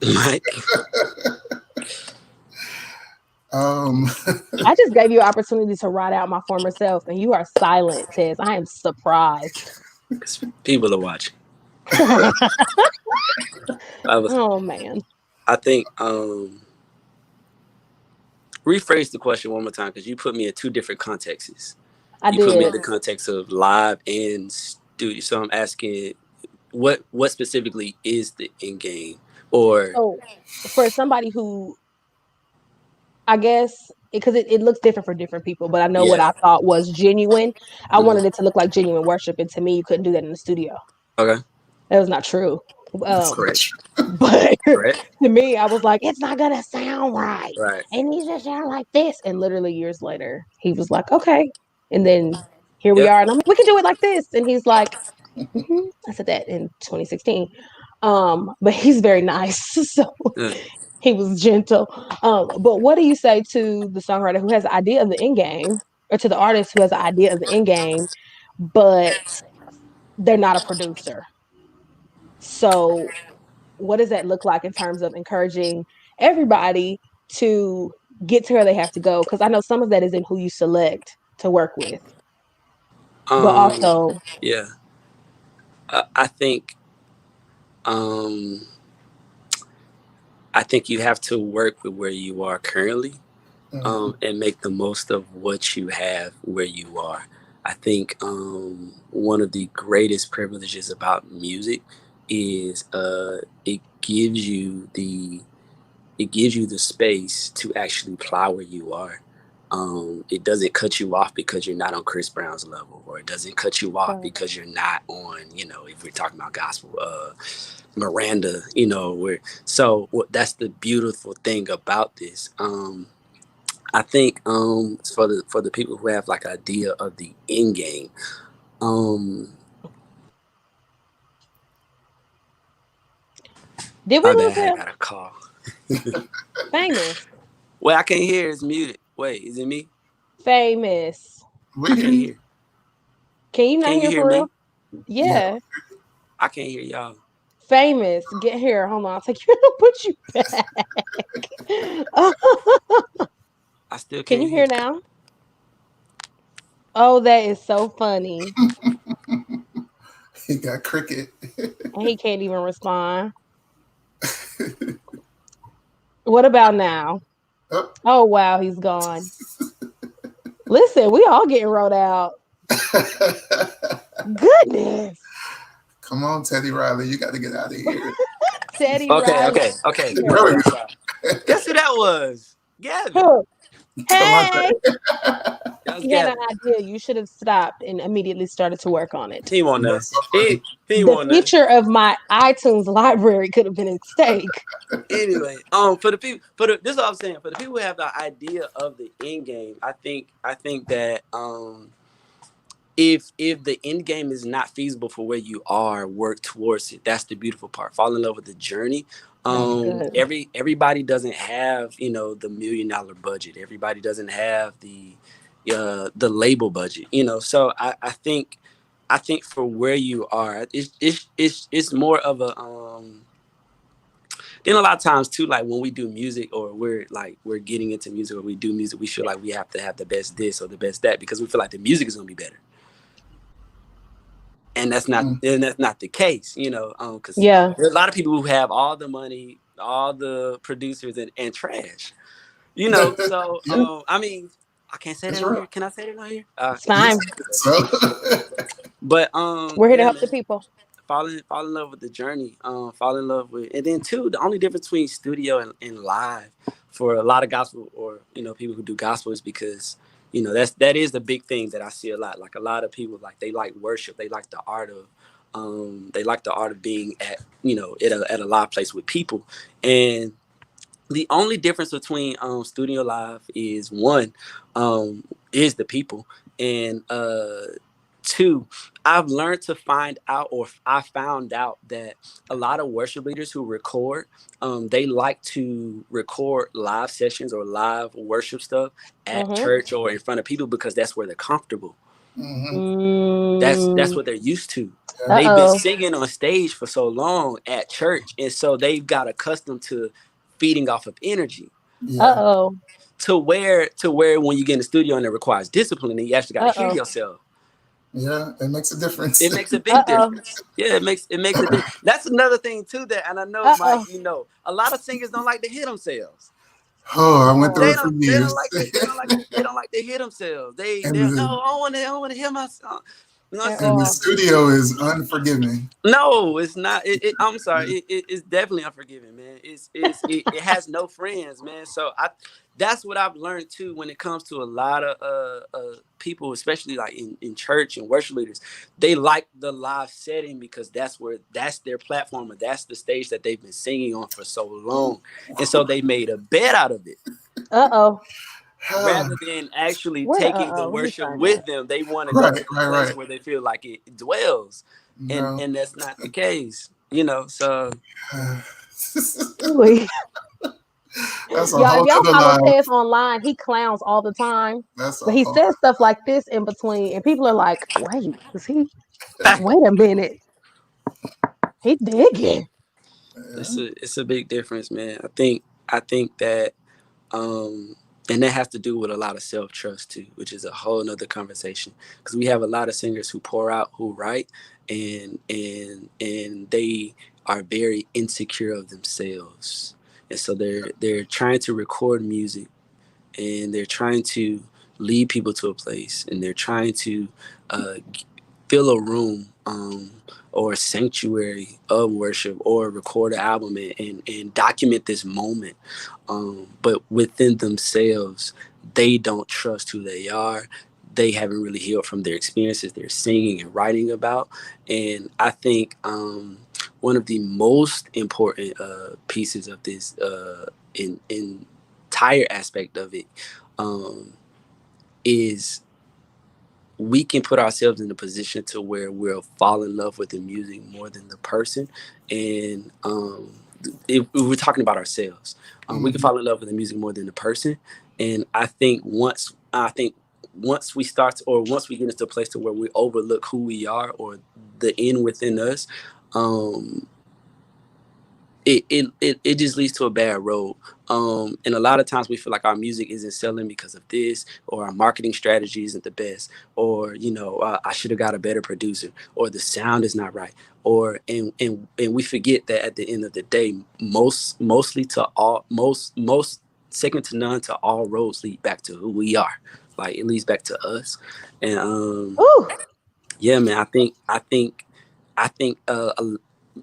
Mike. I just gave you an opportunity to ride out my former self, and you are silent, Tez. I am surprised. People are watching. Oh man. I think rephrase the question one more time, because you put me in two different contexts. You put me in the context of live and studio. So I'm asking, what specifically is the end game? Or for somebody who, I guess, because it looks different for different people, but I know what I thought was genuine. I wanted it to look like genuine worship, and to me, you couldn't do that in the studio. Okay. That was not true. That's so Correct. true. But Correct. to me, I was like, it's not gonna sound right. Right. It needs to sound like this. And literally years later, he was like, okay. And then here we Yep. are. And I'm like, we can do it like this. And he's like, mm-hmm. I said that in 2016. But he's very nice. So Yeah. he was gentle. But what do you say to the songwriter who has the idea of the end game, or to the artist who has the idea of the end game, but they're not a producer? So what does that look like in terms of encouraging everybody to get to where they have to go? Because I know some of that is in who you select to work with, but also, Yeah. I think um, I think you have to work with where you are currently, and make the most of what you have where you are. I think one of the greatest privileges about music is it gives you the space to actually plow where you are. It doesn't cut you off because you're not on Chris Brown's level, or it doesn't cut you off because you're not on, if we're talking about gospel, Miranda, that's the beautiful thing about this. I think for the people who have like idea of the end game, did we my lose bad, I him? got a call. Famous. Well, I can't hear. It's muted. Wait, is it me? Famous. We I can't hear. Can you not Can you hear hear for me? real? Yeah. I can't hear y'all. Famous. Get here. Hold on. I'll take you and put you back. I still Can can't you hear now? Oh, that is so funny. He got cricket. And he can't even respond. What about now? Oh, wow, he's gone. Listen, we all getting rolled out. Goodness. Come on, Teddy Riley. You got to get out of here. Teddy Okay. Riley. Guess who that was? Gavin. Huh. Hey. That was He had Gavin. an idea. You should have stopped and immediately started to work on it. He won us. He The won us. future of my iTunes library could have been at stake. Anyway, for the people, this is what I'm saying. For the people who have the idea of the end game, I think that if the end game is not feasible for where you are, work towards it. That's the beautiful part. Fall in love with the journey. Everybody doesn't have the $1 million budget. Everybody doesn't have the label budget. So I think for where you are, it's more of a then a lot of times too, like when we do music, or we're getting into music, or we do music, we feel like we have to have the best this or the best that, because we feel like the music is gonna be better. And that's not the case, because there's a lot of people who have all the money, all the producers, and trash, So I mean, I can't say that on here. Can I say that on here? It's fine. But we're here to help the people. Fall in love with the journey. Fall in love with, and then too, the only difference between studio and live for a lot of gospel, or people who do gospel, is because that is the big thing that I see a lot. Like a lot of people, like they like worship, they like the art of being at at a live place with people. And the only difference between studio live is one, is the people, and two, I've learned to find out, or I found out that a lot of worship leaders who record, they like to record live sessions or live worship stuff at church or in front of people, because that's where they're comfortable. That's what they're used to. They've been singing on stage for so long at church, and so they've got accustomed to feeding off of energy. To where when you get in the studio and it requires discipline, and you actually got to hear yourself. Yeah, it makes a difference. It makes a big difference. Yeah, it makes a difference. That's another thing too, that, and I know, Mike, a lot of singers don't like to hear themselves. Oh, I went through it for years. They don't like to hear themselves. I want to hear my song. And the studio is unforgiving. No, it's not. I'm sorry. It's definitely unforgiving, man. It has no friends, man. So that's what I've learned too when it comes to a lot of people, especially like in church and worship leaders. They like the live setting because that's their platform, and that's the stage that they've been singing on for so long, and so they made a bet out of it. Rather than actually taking the worship with them, they want to go to the place where they feel like it dwells. And that's not the case, so y'all follow Tez online, he clowns all the time. But he says stuff like this in between, and people are like, wait a minute. He digging. It's a big difference, man. I think that and that has to do with a lot of self-trust too, which is a whole nother conversation. Because we have a lot of singers who pour out, who write, and they are very insecure of themselves. And so they're trying to record music, and they're trying to lead people to a place, and they're trying to fill a room or a sanctuary of worship, or record an album and document this moment. But within themselves, they don't trust who they are. They haven't really healed from their experiences they're singing and writing about. And I think one of the most important pieces of this entire aspect of it is we can put ourselves in a position to where we'll fall in love with the music more than the person. And if we're talking about ourselves, we can fall in love with the music more than the person. And I think once we start once we get into a place to where we overlook who we are or the end within us, it just leads to a bad road. And a lot of times we feel like our music isn't selling because of this, or our marketing strategy isn't the best, or I should have got a better producer, or the sound is not right, and we forget that at the end of the day, most second to none to all roads lead back to who we are. Like, it leads back to us. And yeah, man, I think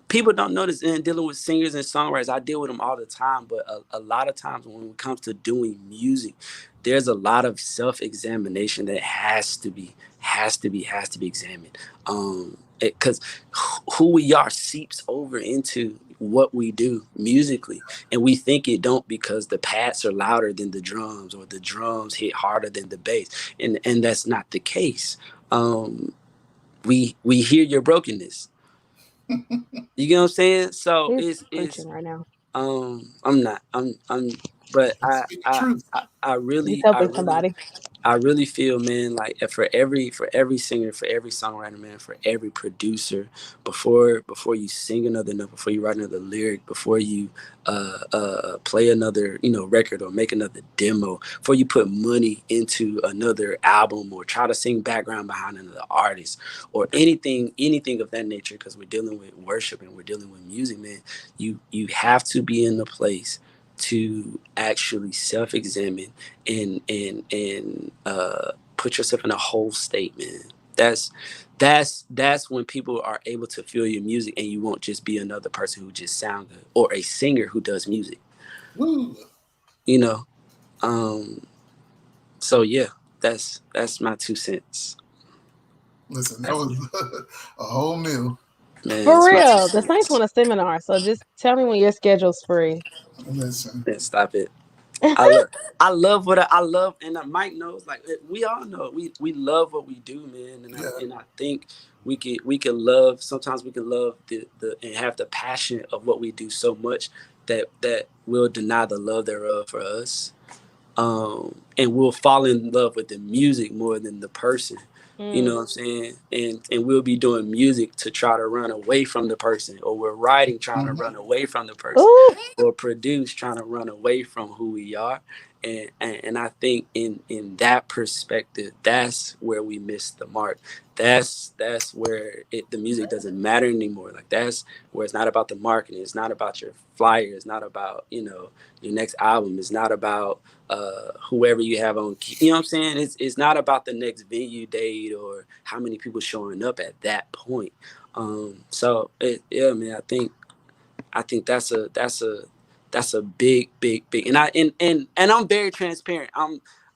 people don't notice in dealing with singers and songwriters. I deal with them all the time, but a lot of times when it comes to doing music, there's a lot of self-examination that has to be examined. Because who we are seeps over into what we do musically, and we think it don't because the pads are louder than the drums, or the drums hit harder than the bass, and that's not the case. We hear your brokenness. You get what I'm saying? So it's right now. But I really feel, man, like for every singer, for every songwriter, man, for every producer, before you sing another note, before you write another lyric, before you play another record or make another demo, before you put money into another album or try to sing background behind another artist or anything of that nature, because we're dealing with worship and we're dealing with music, man, you have to be in the place to actually self-examine and put yourself in a whole state, man. That's when people are able to feel your music, and you won't just be another person who just sound good, or a singer who does music. Woo. So yeah, that's my 2 cents. Listen, that was a whole meal. Man, for real, the Saints want a seminar, so just tell me when your schedule's free. Listen, man, stop it. I love what I love, and Mike knows. Like, we all know, we love what we do, man. And I think we can love. Sometimes we can love the and have the passion of what we do so much that we'll deny the love thereof for us, and we'll fall in love with the music more than the person. You know what I'm saying? And we'll be doing music to try to run away from the person, or we're writing trying to run away from the person, or produce trying to run away from who we are. And I think in that perspective, that's where we miss the mark. That's where the music doesn't matter anymore. Like that's where it's not about the marketing. It's not about your flyer. It's not about your next album. It's not about whoever you have on. You know what I'm saying? It's not about the next venue date or how many people showing up at that point. Yeah, man. I think that's a big and I'm very transparent.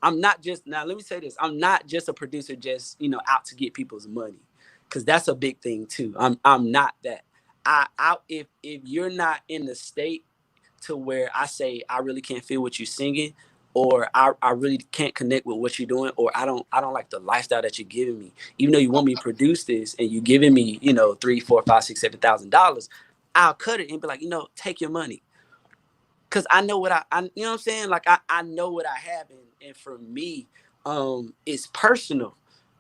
I'm not just now. Let me say this: I'm not just a producer, just out to get people's money, because that's a big thing too. I'm not that. If you're not in the state to where I say I really can't feel what you're singing, or I really can't connect with what you're doing, or I don't like the lifestyle that you're giving me, even though you want me to produce this and you giving me $3, $4, $5, $6, $7,000, I'll cut it and be like, take your money. Cause I know what I you know what I'm saying? Like I know what I have, and for me, it's personal.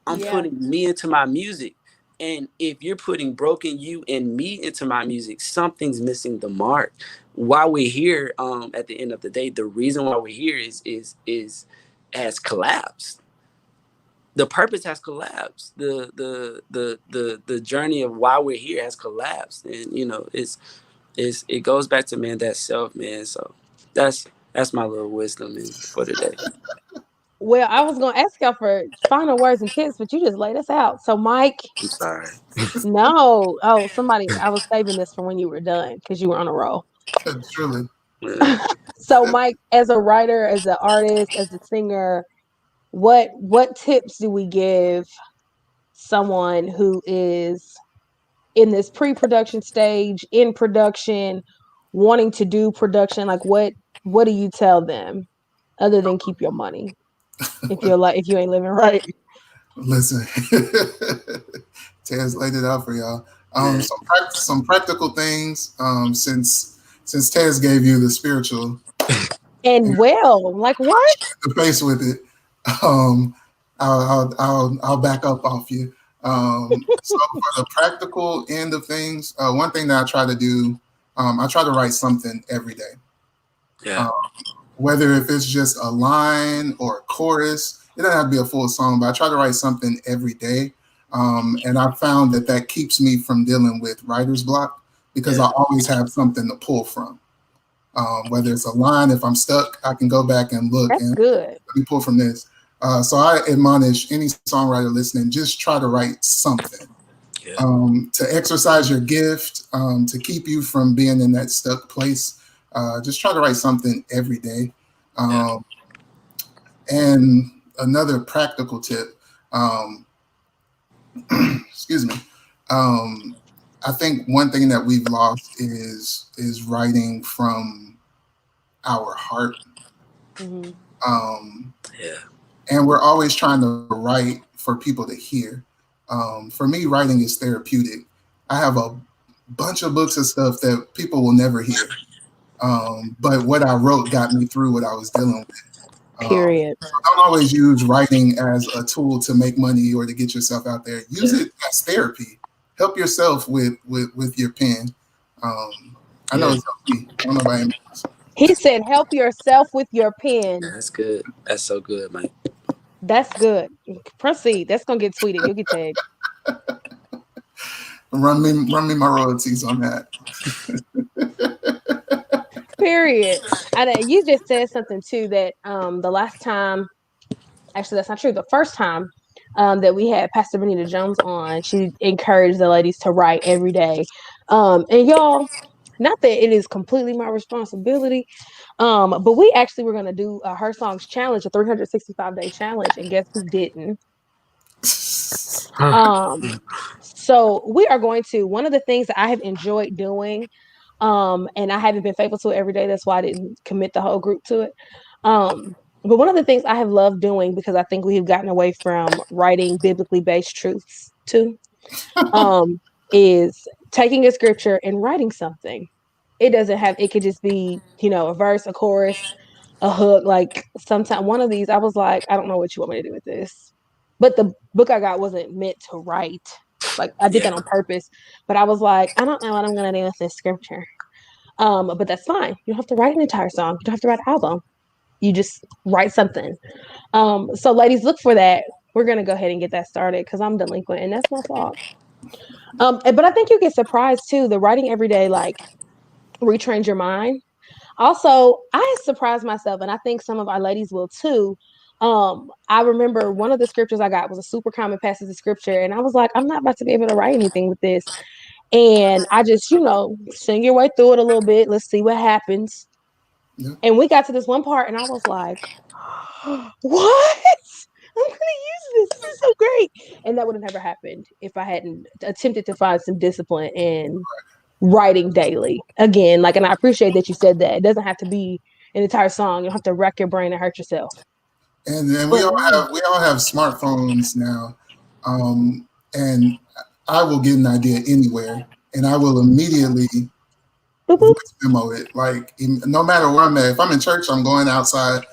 I'm putting me into my music. And if you're putting Broken You and me into my music, something's missing the mark. While we're here, at the end of the day, the reason why we're here is has collapsed. The purpose has collapsed. The journey of why we're here has collapsed. And it goes back to, man, that self, man. So that's my little wisdom for today. Well, I was gonna ask y'all for final words and tips, but you just laid us out. So, Mike. I'm sorry. No. Oh, I was saving this for when you were done because you were on a roll. Truly. So, Mike, as a writer, as an artist, as a singer, what tips do we give someone who is in this pre-production stage, in production, wanting to do production? Like, what do you tell them other than keep your money if you ain't living right? Listen, Tez laid it out for y'all. Some practical things. Since Tez gave you the spiritual and like what? the face with it, I'll back up off you. So for the practical end of things, one thing that I try to do, I try to write something every day. Yeah. Whether if it's just a line or a chorus, it doesn't have to be a full song, but I try to write something every day. And I found that keeps me from dealing with writer's block, because I always have something to pull from. Whether it's a line, if I'm stuck, I can go back and look. That's good. Let me pull from this. So I admonish any songwriter listening, just try to write something to exercise your gift, to keep you from being in that stuck place. Just try to write something every day. And another practical tip, excuse me. I think one thing that we've lost is writing from our heart. Mm-hmm. And we're always trying to write for people to hear. For me, writing is therapeutic. I have a bunch of books and stuff that people will never hear. But what I wrote got me through what I was dealing with. Period. So don't always use writing as a tool to make money or to get yourself out there. Use it as therapy. Help yourself with your pen. I know it's helped me. I don't know about anybody else. He said, help yourself with your pen. That's good. That's so good, Mike. That's good. Proceed. That's gonna get tweeted. You'll get tagged. Run me my royalties on that. Period. And you just said something too that the last time, actually that's not true. The first time that we had Pastor Benita Jones on, she encouraged the ladies to write every day. And y'all, not that it is completely my responsibility, but we actually were going to do a Her Songs challenge, a 365-day challenge, and guess who didn't? So we are going to, one of the things that I have enjoyed doing, and I haven't been faithful to it every day, that's why I didn't commit the whole group to it. But one of the things I have loved doing, because I think we have gotten away from writing biblically based truths too, is taking a scripture and writing something. It could just be, a verse, a chorus, a hook. Like sometimes one of these, I was like, I don't know what you want me to do with this. But the book I got wasn't meant to write. Like I did that on purpose. But I was like, I don't know what I'm going to do with this scripture. But that's fine. You don't have to write an entire song. You don't have to write an album. You just write something. So ladies, look for that. We're gonna go ahead and get that started because I'm delinquent and that's my fault. But I think you get surprised too. The writing every day like retrains your mind. Also, I surprised myself, and I think some of our ladies will too. I remember one of the scriptures I got was a super common passage of scripture, and I was like, I'm not about to be able to write anything with this. And I just, sing your way through it a little bit. Let's see what happens. Yeah. And we got to this one part, and I was like, what? I'm going to use this. This is so great. And that would have never happened if I hadn't attempted to find some discipline in writing daily. Again, and I appreciate that you said that. It doesn't have to be an entire song. You don't have to wreck your brain and hurt yourself. And we all have smartphones now. And I will get an idea anywhere, and I will immediately voice memo it. Like, no matter where I'm at, if I'm in church, I'm going outside.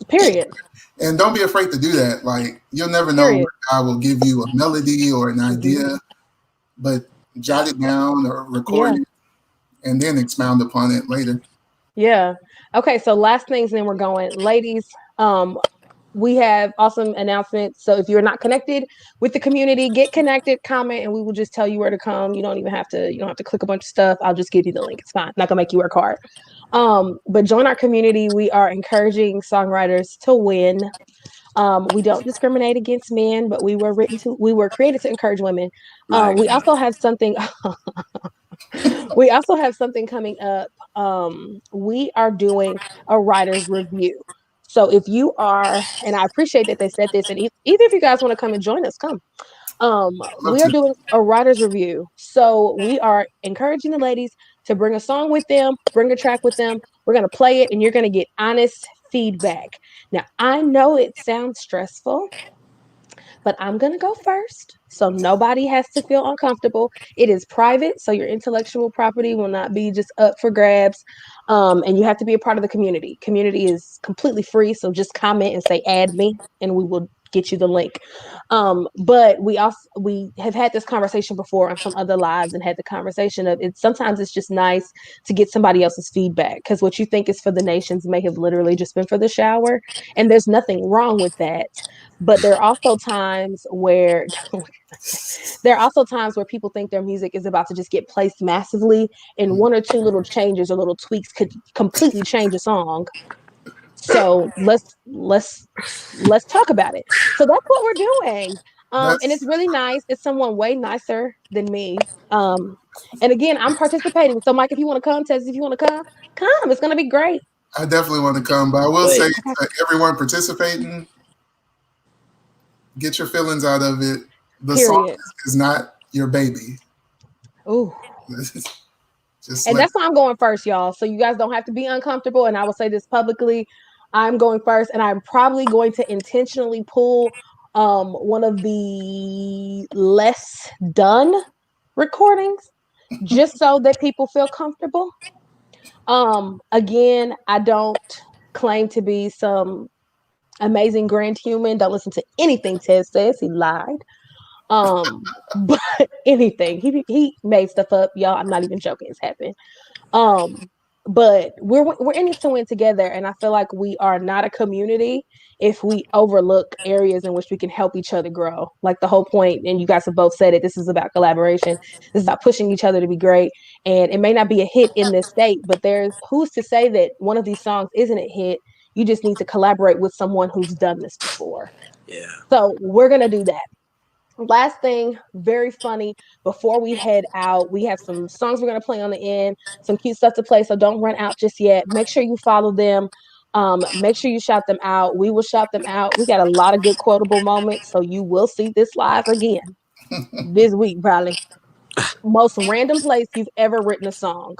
Period. And don't be afraid to do that. Like, you'll never know where God will give you a melody or an idea, but jot it down or record it, and then expound upon it later. Yeah. Okay. So last things, then we're going, ladies. We have awesome announcements. So if you're not connected with the community, get connected, comment, and we will just tell you where to come. You don't have to click a bunch of stuff. I'll just give you the link. It's fine. I'm not gonna make you work hard. But join our community. We are encouraging songwriters to win. We don't discriminate against men, but we were created to encourage women. We also have something. We also have something coming up. We are doing a writer's review. So if you are, and I appreciate that they said this, and either if you guys want to come and join us, come. We are doing a writer's review. So we are encouraging the ladies to bring a song with them, bring a track with them. We're going to play it, and you're going to get honest feedback. Now, I know it sounds stressful, but I'm going to go first. So nobody has to feel uncomfortable. It is private, so your intellectual property will not be just up for grabs. And you have to be a part of the community. Community is completely free, so just comment and say add me, and we will get you the link. But we have had this conversation before on some other lives, and had the conversation of it. Sometimes it's just nice to get somebody else's feedback, because what you think is for the nations may have literally just been for the shower, and there's nothing wrong with that. But there are also times where people think their music is about to just get placed massively, and one or two little changes or little tweaks could completely change a song. So let's talk about it. So that's what we're doing. And it's really nice. It's someone way nicer than me. And again, I'm participating. So Mike, if you want to come, Tess, if you want to come. It's going to be great. I definitely want to come, but I will say to everyone participating, get your feelings out of it. The song is not your baby. Ooh. And that's why I'm going first, y'all. So you guys don't have to be uncomfortable. And I will say this publicly. I'm going first, and I'm probably going to intentionally pull one of the less done recordings just so that people feel comfortable. Again, I don't claim to be some amazing grand human. Don't listen to anything Ted says. He lied. But anything. He made stuff up, y'all. I'm not even joking. It's happened. But we're in this to win together, and I feel like we are not a community if we overlook areas in which we can help each other grow. Like the whole point, and you guys have both said it, this is about collaboration. This is about pushing each other to be great. And it may not be a hit in this state, but who's to say that one of these songs isn't a hit? You just need to collaborate with someone who's done this before. Yeah. So we're gonna do that. Last thing, very funny, before we head out, we have some songs we're going to play on the end, some cute stuff to play, so don't run out just yet. Make sure you follow them. Make sure you shout them out. We will shout them out. We got a lot of good quotable moments, so you will see this live again this week, probably. Most random place you've ever written a song.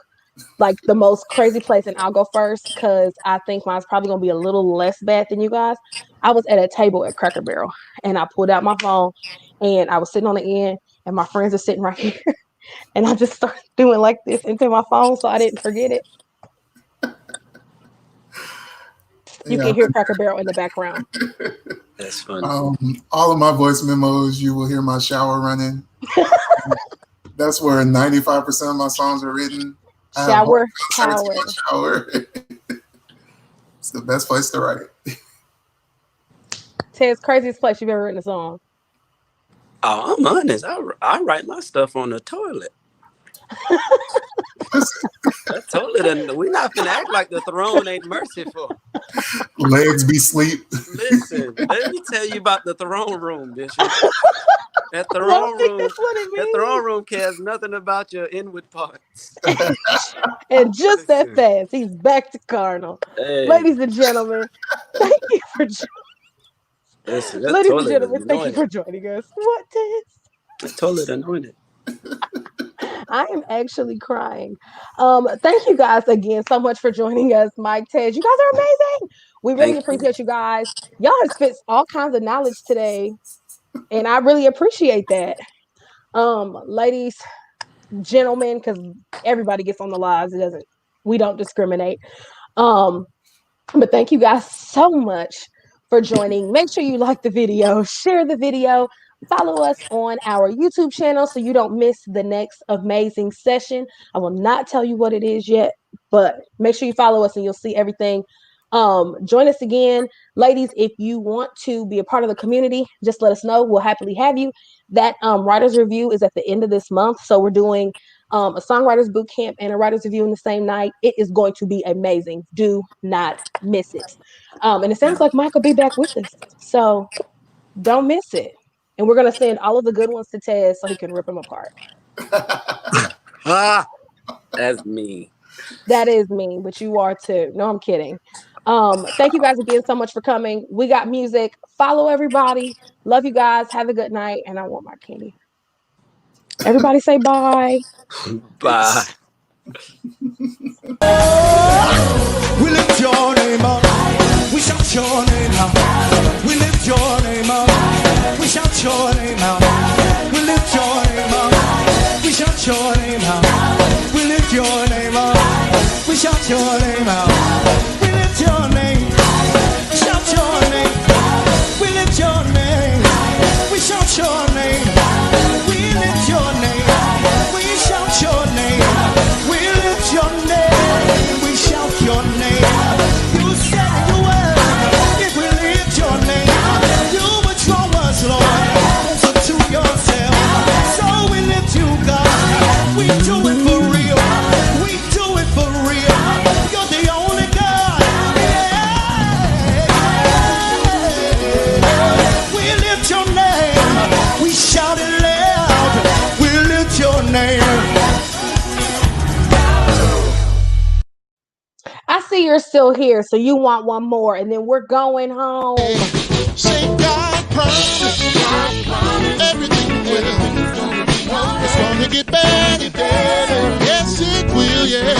Like the most crazy place, and I'll go first because I think mine's probably going to be a little less bad than you guys. I was at a table at Cracker Barrel, and I pulled out my phone, and I was sitting on the end, and my friends are sitting right here, and I just started doing like this into my phone so I didn't forget it. You can hear Cracker Barrel in the background. That's funny. All of my voice memos, you will hear my shower running. That's where 95% of my songs are written. Shower power. Shower. the best place to write it. Ted's craziest place you've ever written a song. Oh, I'm honest. I write my stuff on the toilet. The toilet, we're not gonna act like the throne ain't merciful. Legs be sleep. Listen, let me tell you about the throne room, Bishop. That throne room cares nothing about your inward parts. And just that fast, he's back to carnal. Hey. Ladies and gentlemen, thank you for joining. Listen, ladies and gentlemen, thank you for joining us. What, Ted? The toilet anointed. I am actually crying. Thank you guys again so much for joining us, Mike, Ted. You guys are amazing. We really appreciate you guys. Y'all have spit all kinds of knowledge today, and I really appreciate that. Ladies, gentlemen, because everybody gets on the lives. We don't discriminate. But thank you guys so much for joining. Make sure you like the video, share the video. Follow us on our YouTube channel so you don't miss the next amazing session. I will not tell you what it is yet, but make sure you follow us and you'll see everything. Join us again. Ladies, if you want to be a part of the community, just let us know. We'll happily have you. That writer's review is at the end of this month. So we're doing a songwriters boot camp and a writer's review in the same night. It is going to be amazing. Do not miss it. And it sounds like Mike will be back with us. So don't miss it. And we're going to send all of the good ones to Ted so he can rip them apart. That's me. That is me, but you are too. No, I'm kidding. Thank you guys again so much for coming. We got music. Follow everybody. Love you guys. Have a good night. And I want my candy. Everybody say bye. Bye. We lift your name up. We shout your name out. We lift your name up. We shout your name out. We lift your name up. We shout your name out. We lift your name up. We shout your name out. We lift your name. Shout your name. We lift your name. We shout your name. We lift your name. We shout your name. We lift your name. We shout your name. You said you will. If we lift your name, you would draw us, Lord, closer to yourself. So we lift you, God. We do it for real. We do it for real. You're the only God. Yeah. We lift your name. We shout it loud. We lift your name. I see you're still here, so you want one more, and then we're going home. Say God promised everything will. It's gonna get better. Yes, it will, yeah.